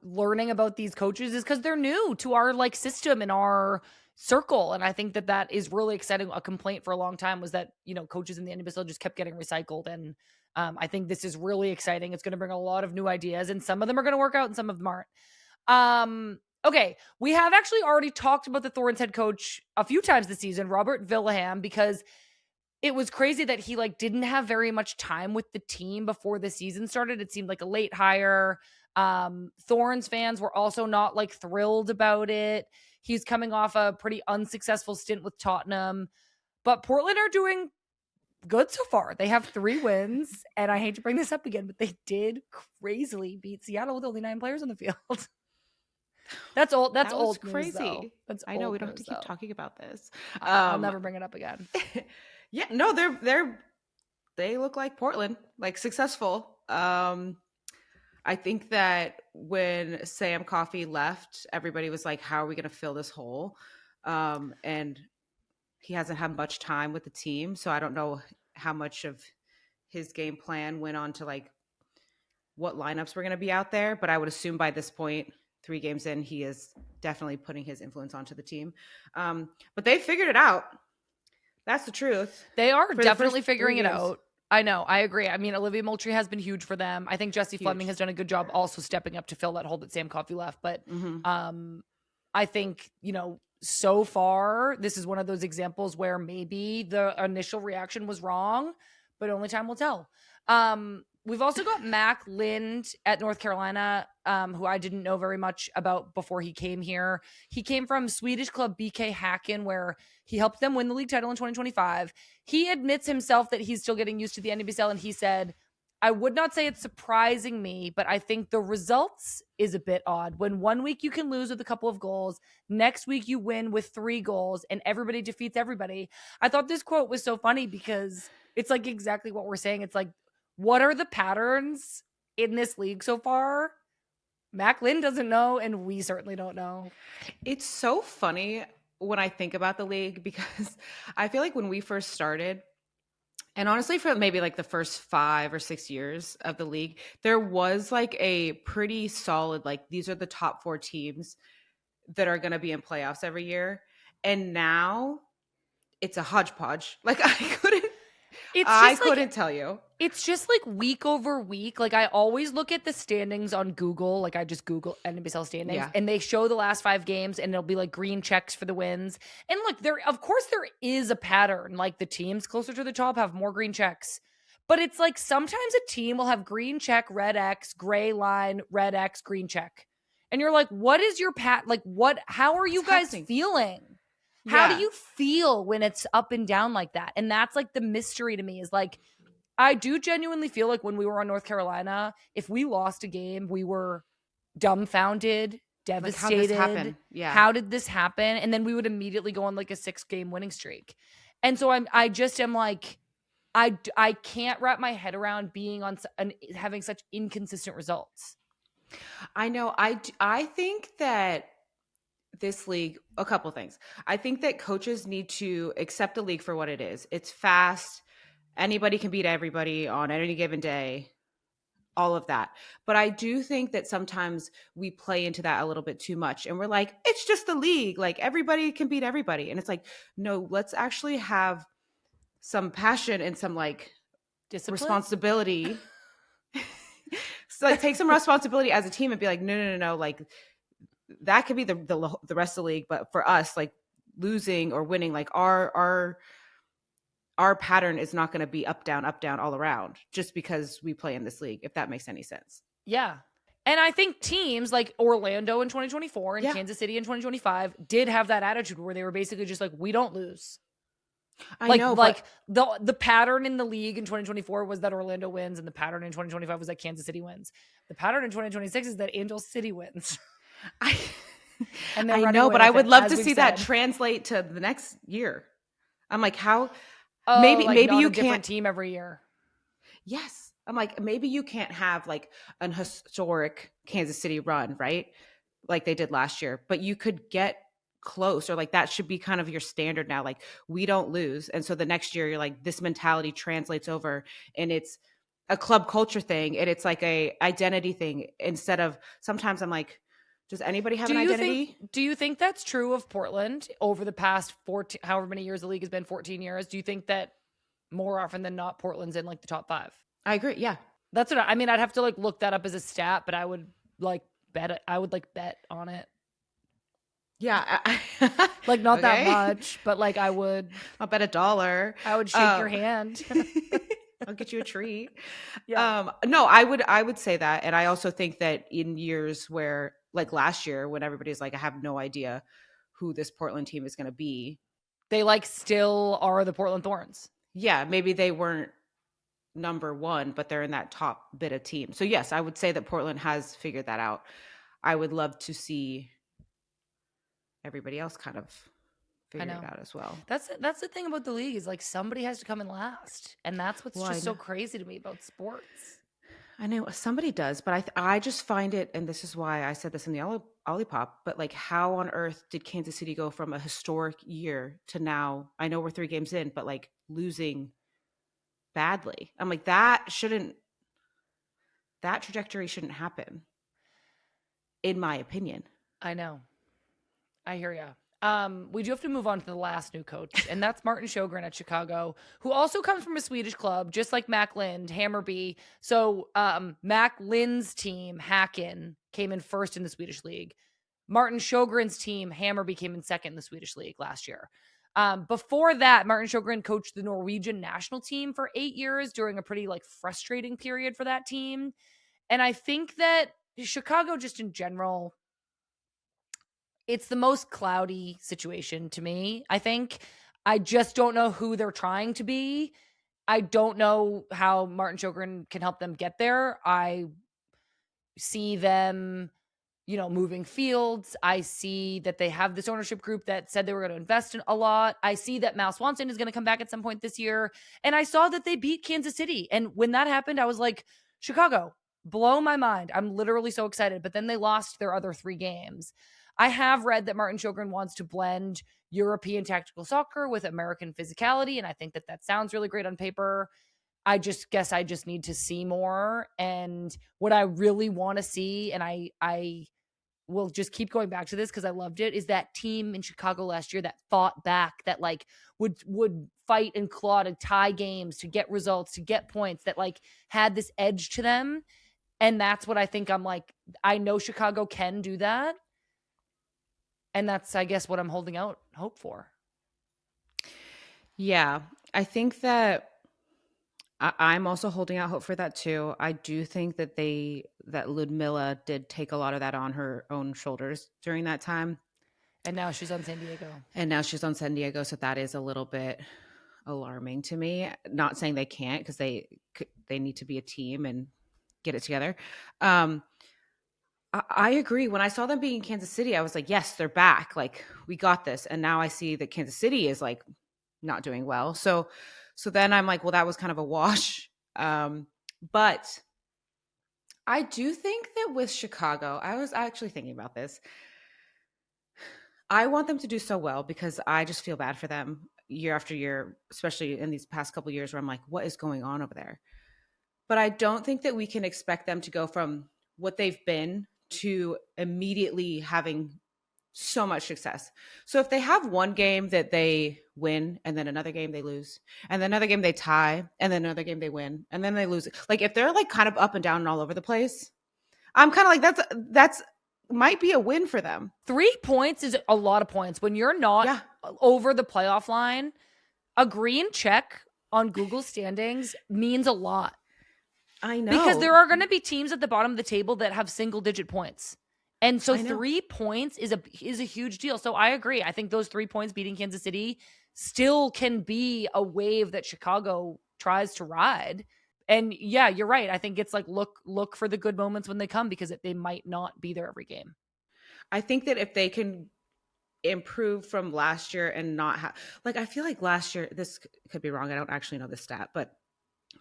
learning about these coaches is because they're new to our like system and our circle. And I think that is really exciting. A complaint for a long time was that, coaches in the NWSL just kept getting recycled. And I think this is really exciting. It's going to bring a lot of new ideas, and some of them are going to work out and some of them aren't. Okay. We have actually already talked about the Thorns head coach a few times this season, Robert Villaham, because it was crazy that he like didn't have very much time with the team before the season started. It seemed like a late hire. Thorns fans were also not like thrilled about it. He's coming off a pretty unsuccessful stint with Tottenham, but Portland are doing good so far. They have 3 wins, and I hate to bring this up again, but they did crazily beat Seattle with only 9 players on the field. That's old. That's old crazy. News, that's I know we don't have to keep talking about this. I'll never bring it up again. Yeah, no, they look like Portland, like successful. I think that when Sam Coffey left, everybody was like, how are we going to fill this hole? And he hasn't had much time with the team. So I don't know how much of his game plan went on to like what lineups were going to be out there. But I would assume by this point, 3 games in, he is definitely putting his influence onto the team. But they figured it out. That's the truth. They are definitely figuring it out. I know. I agree. I mean, Olivia Moultrie has been huge for them. I think Jessie Fleming has done a good job also stepping up to fill that hole that Sam Coffey left. But I think, so far, this is one of those examples where maybe the initial reaction was wrong, but only time will tell. We've also got Mac Lind at North Carolina, who I didn't know very much about before he came here. He came from Swedish club BK Häcken, where he helped them win the league title in 2025. He admits himself that he's still getting used to the NWSL, and he said, I would not say it's surprising me, but I think the results is a bit odd. When one week you can lose with a couple of goals, next week you win with 3 goals, and everybody defeats everybody. I thought this quote was so funny because it's like exactly what we're saying. It's like, what are the patterns in this league so far? Mac Lind doesn't know, and we certainly don't know. It's so funny when I think about the league, because I feel like when we first started, and honestly for maybe like the first 5 or 6 years of the league, there was like a pretty solid, like these are the top 4 teams that are going to be in playoffs every year. And now it's a hodgepodge. Like I couldn't tell you. It's just like week over week. Like I always look at the standings on Google. Like I just Google NWSL standings and they show the last 5 games and it'll be like green checks for the wins. And look, of course there is a pattern. Like the teams closer to the top have more green checks. But it's like sometimes a team will have green check, red X, gray line, red X, green check. And you're like, what is your how are you guys feeling? How do you feel when it's up and down like that? And that's like the mystery to me, is like, I do genuinely feel like when we were on North Carolina, if we lost a game, we were dumbfounded, devastated. Like, how did this happen? Yeah. How did this happen? And then we would immediately go on like a 6-game winning streak. And so I just am like, I can't wrap my head around being on having such inconsistent results. I know. I think that this league, a couple things. I think that coaches need to accept the league for what it is. It's fast. Anybody can beat everybody on any given day, all of that. But I do think that sometimes we play into that a little bit too much. And we're like, it's just the league. Like everybody can beat everybody. And it's like, no, let's actually have some passion and some like Discipline? responsibility. So like take some responsibility as a team and be like, no. Like that could be the rest of the league. But for us, like losing or winning, like our pattern is not going to be up, down all around just because we play in this league, if that makes any sense. Yeah. And I think teams like Orlando in 2024 and Kansas City in 2025 did have that attitude where they were basically just like, we don't lose. I know, like the pattern in the league in 2024 was that Orlando wins, and the pattern in 2025 was that Kansas City wins. The pattern in 2026 is that Angel City wins. I know, but I would love to see that translate to the next year. I'm like, how? Maybe you can't different team every year. Yes, I'm like, maybe you can't have like an historic Kansas City run, right? Like they did last year, but you could get close, or like that should be kind of your standard now. Like we don't lose, and so the next year you're like, this mentality translates over, and it's a club culture thing, and it's like a identity thing instead of. Sometimes I'm like, does anybody have an identity? Do you think that's true of Portland over the past 14, however many years the league has been, 14 years? Do you think that more often than not Portland's in like the top 5? I agree. Yeah, that's what I mean. I'd have to like look that up as a stat, but I would like bet it. I would like bet on it. Yeah. Like not that much, but like I would. I'll bet $1. I would shake your hand. I'll get you a treat. Yeah. No, I would say that. And I also think that in years where like last year when everybody's like, I have no idea who this Portland team is going to be. They like still are the Portland Thorns. Yeah. Maybe they weren't number 1, but they're in that top bit of team. So yes, I would say that Portland has figured that out. I would love to see everybody else kind of figure it out as well. That's the thing about the league is like somebody has to come in last, and that's what's just so crazy to me about sports. I know somebody does, but I just find it, and this is why I said this in the Olipop, but like how on earth did Kansas City go from a historic year to now? I know we're 3 games in, but like losing badly. I'm like, that trajectory shouldn't happen, in my opinion. I know. I hear ya. We do have to move on to the last new coach, and that's Martin Sjogren at Chicago, who also comes from a Swedish club, just like Mac Lind, Hammarby. So Mac Lind's team, Häcken, came in first in the Swedish league. Martin Sjogren's team, Hammarby, came in second in the Swedish league last year. Before that, Martin Sjogren coached the Norwegian national team for 8 years during a pretty like frustrating period for that team. And I think that Chicago, just in general, it's the most cloudy situation to me. I think I just don't know who they're trying to be. I don't know how Martin Sjogren can help them get there. I see them, moving fields. I see that they have this ownership group that said they were going to invest in a lot. I see that Mal Swanson is going to come back at some point this year. And I saw that they beat Kansas City. And when that happened, I was like, Chicago, blow my mind. I'm literally so excited. But then they lost their other 3 games. I have read that Martin Sjogren wants to blend European tactical soccer with American physicality, and I think that sounds really great on paper. I just guess I just need to see more. And what I really want to see, and I will just keep going back to this because I loved it, is that team in Chicago last year that fought back, that like would fight and claw to tie games, to get results, to get points, that like had this edge to them. And that's what I think. I'm like, I know Chicago can do that. And that's, I guess, what I'm holding out hope for. Yeah, I think that I'm also holding out hope for that too. I do think that Ludmilla did take a lot of that on her own shoulders during that time. And now she's on San Diego. So that is a little bit alarming to me. Not saying they can't, because they need to be a team and get it together. I agree. When I saw them being in Kansas City, I was like, yes, they're back. Like, we got this. And now I see that Kansas City is like not doing well. So then I'm like, well, that was kind of a wash. But I do think that with Chicago, I was actually thinking about this. I want them to do so well because I just feel bad for them year after year, especially in these past couple of years where I'm like, what is going on over there? But I don't think that we can expect them to go from what they've been to immediately having so much success. So if they have one game that they win and then another game they lose and then another game they tie and then another game they win and then they lose, like if they're like kind of up and down and all over the place, I'm kind of like that's might be a win for them. 3 points is a lot of points when you're not over the playoff line. A green check on Google standings means a lot. I know, because there are going to be teams at the bottom of the table that have single digit points. And so 3 points is a huge deal. So I agree. I think those 3 points beating Kansas City still can be a wave that Chicago tries to ride. And yeah, you're right. I think it's like look for the good moments when they come because they might not be there every game. I think that if they can improve from last year and not have, like, I feel like last year, this could be wrong, I don't actually know the stat, but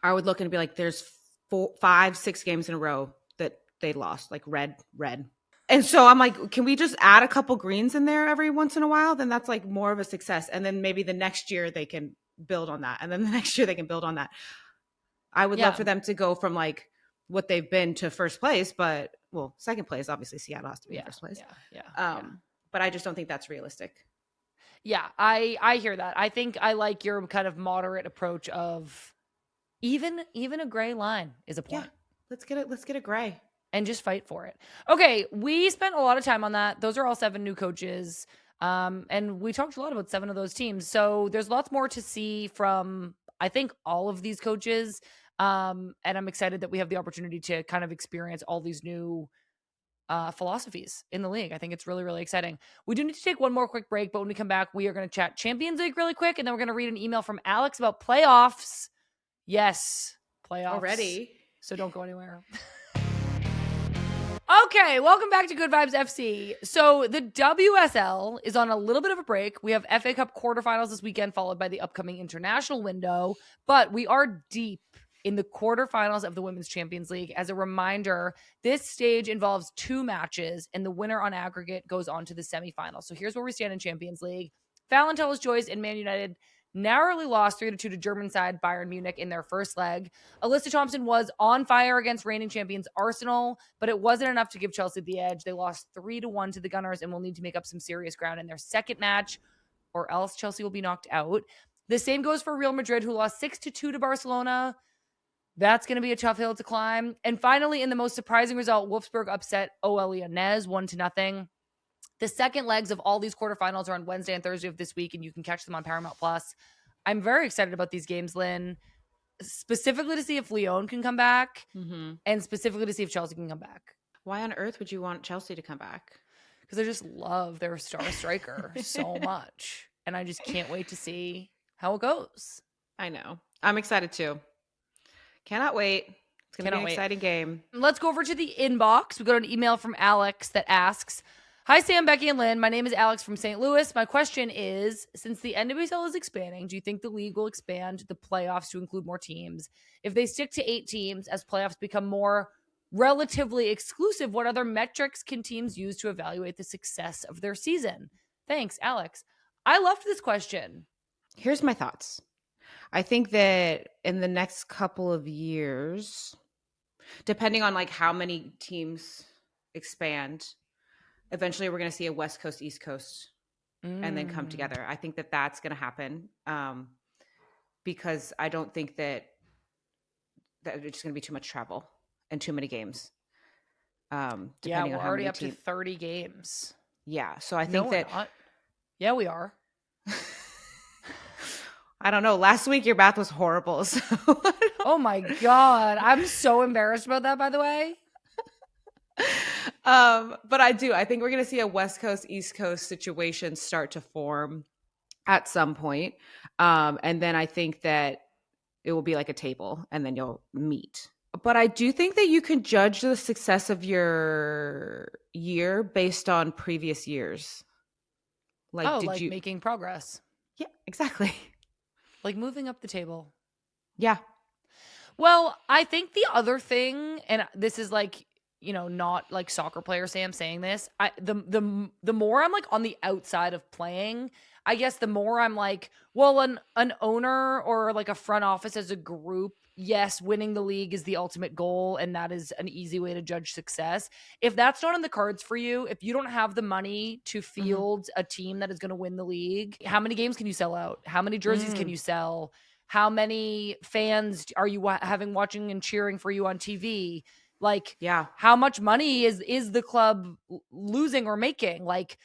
I would look and be like, there's 4, 5, 6 games in a row that they lost, like red. And so I'm like, can we just add a couple greens in there every once in a while? Then that's like more of a success. And then maybe the next year they can build on that. And then the next year they can build on that. I would love for them to go from like what they've been to first place, but well, second place, obviously Seattle has to be in first place. But I just don't think that's realistic. Yeah, I hear that. I think I like your kind of moderate approach of even a gray line is a point. Yeah, let's get a gray. And just fight for it. Okay, we spent a lot of time on that. Those are all 7 new coaches. And we talked a lot about 7 of those teams. So there's lots more to see from, I think, all of these coaches. And I'm excited that we have the opportunity to kind of experience all these new philosophies in the league. I think it's really, really exciting. We do need to take one more quick break, but when we come back, we are going to chat Champions League really quick, and then we're going to read an email from Alex about playoffs. Yes, playoffs. Already. So don't go anywhere. Okay, welcome back to Good Vibes FC. So the WSL is on a little bit of a break. We have FA Cup quarterfinals this weekend, followed by the upcoming international window, but we are deep in the quarterfinals of the Women's Champions League. As a reminder, this stage involves 2 matches, and the winner on aggregate goes on to the semifinals. So here's where we stand in Champions League. Fallon Tellez-Joyce and Man United narrowly lost 3-2 to German side Bayern Munich in their first leg. Alyssa Thompson was on fire against reigning champions Arsenal, but it wasn't enough to give Chelsea the edge. They lost 3-1 to the Gunners and will need to make up some serious ground in their second match, or else Chelsea will be knocked out. The same goes for Real Madrid, who lost 6-2 to Barcelona. That's going to be a tough hill to climb. And finally, in the most surprising result, Wolfsburg upset OL Lyonnais 1-0. The second legs of all these quarterfinals are on Wednesday and Thursday of this week, and you can catch them on Paramount Plus. I'm very excited about these games, Lynn, specifically to see if Lyon can come back and specifically to see if Chelsea can come back. Why on earth would you want Chelsea to come back? Because I just love their star striker so much, and I just can't wait to see how it goes. I know. I'm excited too. Cannot wait. It's going to be an exciting game. Let's go over to the inbox. We got an email from Alex that asks, "Hi, Sam, Becky, and Lynn. My name is Alex from St. Louis. My question is, since the NWSL is expanding, do you think the league will expand the playoffs to include more teams? If they stick to 8 teams as playoffs become more relatively exclusive, what other metrics can teams use to evaluate the success of their season? Thanks, Alex." I loved this question. Here's my thoughts. I think that in the next couple of years, depending on like how many teams expand, eventually we're going to see a West Coast, East Coast, and then come together. I think that that's going to happen because I don't think that it's just going to be too much travel and too many games. Yeah, we're already up to 30 games. Yeah, so I think that... Not. Yeah, we are. I don't know. Last week your math was horrible. So oh my God. I'm so embarrassed about that, by the way. But I think we're going to see a West Coast, East Coast situation start to form at some point. And then I think that it will be like a table and then you'll meet. But I do think that you can judge the success of your year based on previous years. Like, making progress. Yeah, exactly. Like moving up the table. Yeah. Well, I think the other thing, and this is like not like soccer player Sam saying this. The more I'm like on the outside of playing, I guess the more I'm like, well, an owner or like a front office as a group, yes, winning the league is the ultimate goal, and that is an easy way to judge success. If that's not in the cards for you, if you don't have the money to field a team that is going to win the league, how many games can you sell out? How many jerseys can you sell? How many fans are you having watching and cheering for you on TV? Like, how much money is the club losing or making? Like,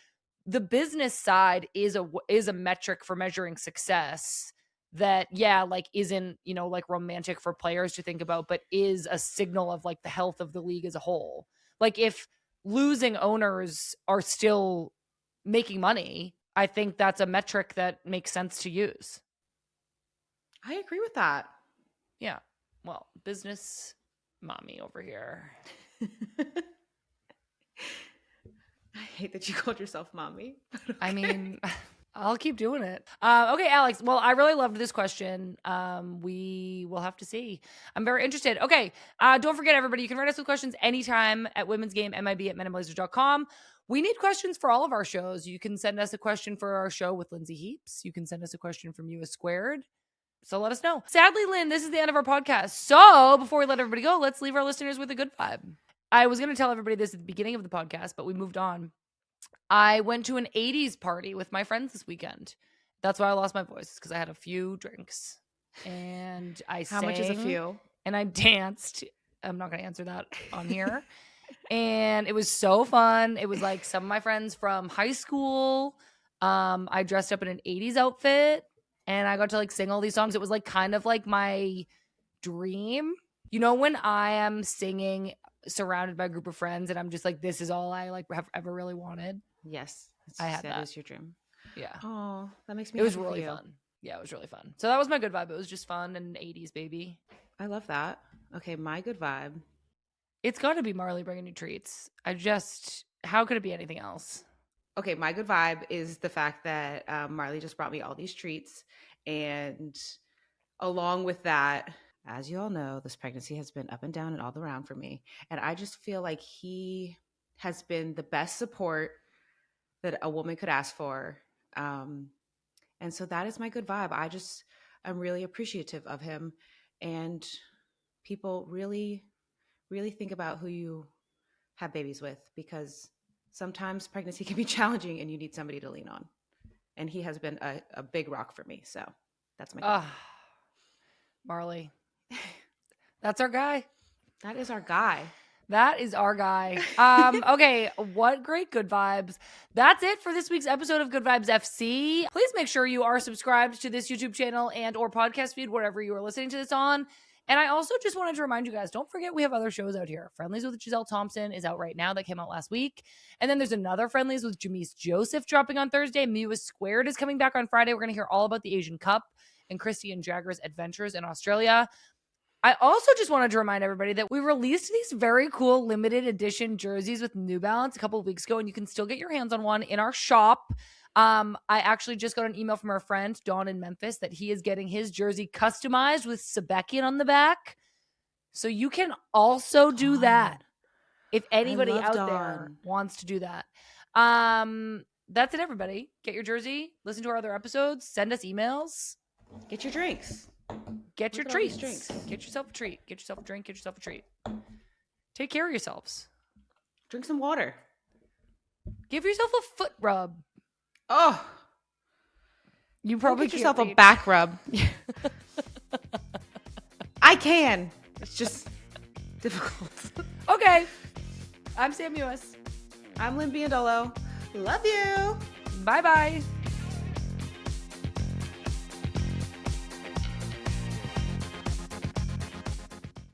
the business side is a metric for measuring success that, like, isn't, like romantic for players to think about, but is a signal of like the health of the league as a whole. Like, if losing owners are still making money, I think that's a metric that makes sense to use. I agree with that. Yeah. Well, business mommy over here. I hate that you called yourself mommy. Okay. I mean, I'll keep doing it. Okay, Alex. Well, I really loved this question. We will have to see. I'm very interested. Okay. Don't forget, everybody, you can write us with questions anytime at womensgamemib@menandblazers.com. We need questions for all of our shows. You can send us a question for our show with Lindsay Heaps. You can send us a question from US Squared. So let us know. Sadly, Lynn, this is the end of our podcast. So before we let everybody go, let's leave our listeners with a good vibe. I was going to tell everybody this at the beginning of the podcast, but we moved on. I went to an 80s party with my friends this weekend. That's why I lost my voice, because I had a few drinks. And I sang. How much is a few? And I danced. I'm not going to answer that on here. And it was so fun. It was like some of my friends from high school. I dressed up in an 80s outfit. And I got to like sing all these songs. It was like kind of like my dream. When I am singing surrounded by a group of friends and I'm just like, this is all I like have ever really wanted. Yes. I had that. That is your dream. Yeah. Oh, that makes me It was happy for really you. fun. Yeah, it was really fun. So that was my good vibe. It was just fun and 80s, baby. I love that. Okay, my good vibe. It's got to be Marley bringing you treats. How could it be anything else? Okay, my good vibe is the fact that Marley just brought me all these treats. And along with that, as you all know, this pregnancy has been up and down and all around for me. And I just feel like he has been the best support that a woman could ask for. And so that is my good vibe. I'm really appreciative of him. And people really, really think about who you have babies with, because sometimes pregnancy can be challenging and you need somebody to lean on. And he has been a big rock for me. So that's my Marley. That's our guy. That is our guy. That is our guy. Okay, what great good vibes. That's it for this week's episode of Good Vibes FC. Please make sure you are subscribed to this YouTube channel and or podcast feed, wherever you are listening to this on. And I also just wanted to remind you guys, don't forget we have other shows out here. Friendlies with Giselle Thompson is out right now. That came out last week. And then there's another Friendlies with Jamise Joseph dropping on Thursday. US Squared is coming back on Friday. We're going to hear all about the Asian Cup and Christy and Jagger's adventures in Australia. I also just wanted to remind everybody that we released these very cool limited edition jerseys with New Balance a couple of weeks ago, and you can still get your hands on one in our shop. I actually just got an email from our friend Dawn in Memphis that he is getting his jersey customized with Sebekian on the back. So you can also do that if anybody out there wants to do that. That's it, everybody. Get your jersey, listen to our other episodes, send us emails. Get your drinks. Get your treats. Get yourself a treat. Get yourself a drink. Get yourself a treat. Take care of yourselves. Drink some water. Give yourself a foot rub. Oh, you probably get yourself a back rub. I can. It's just difficult. Okay. I'm Sam US. I'm Lynn Biondolo. Love you. Bye-bye.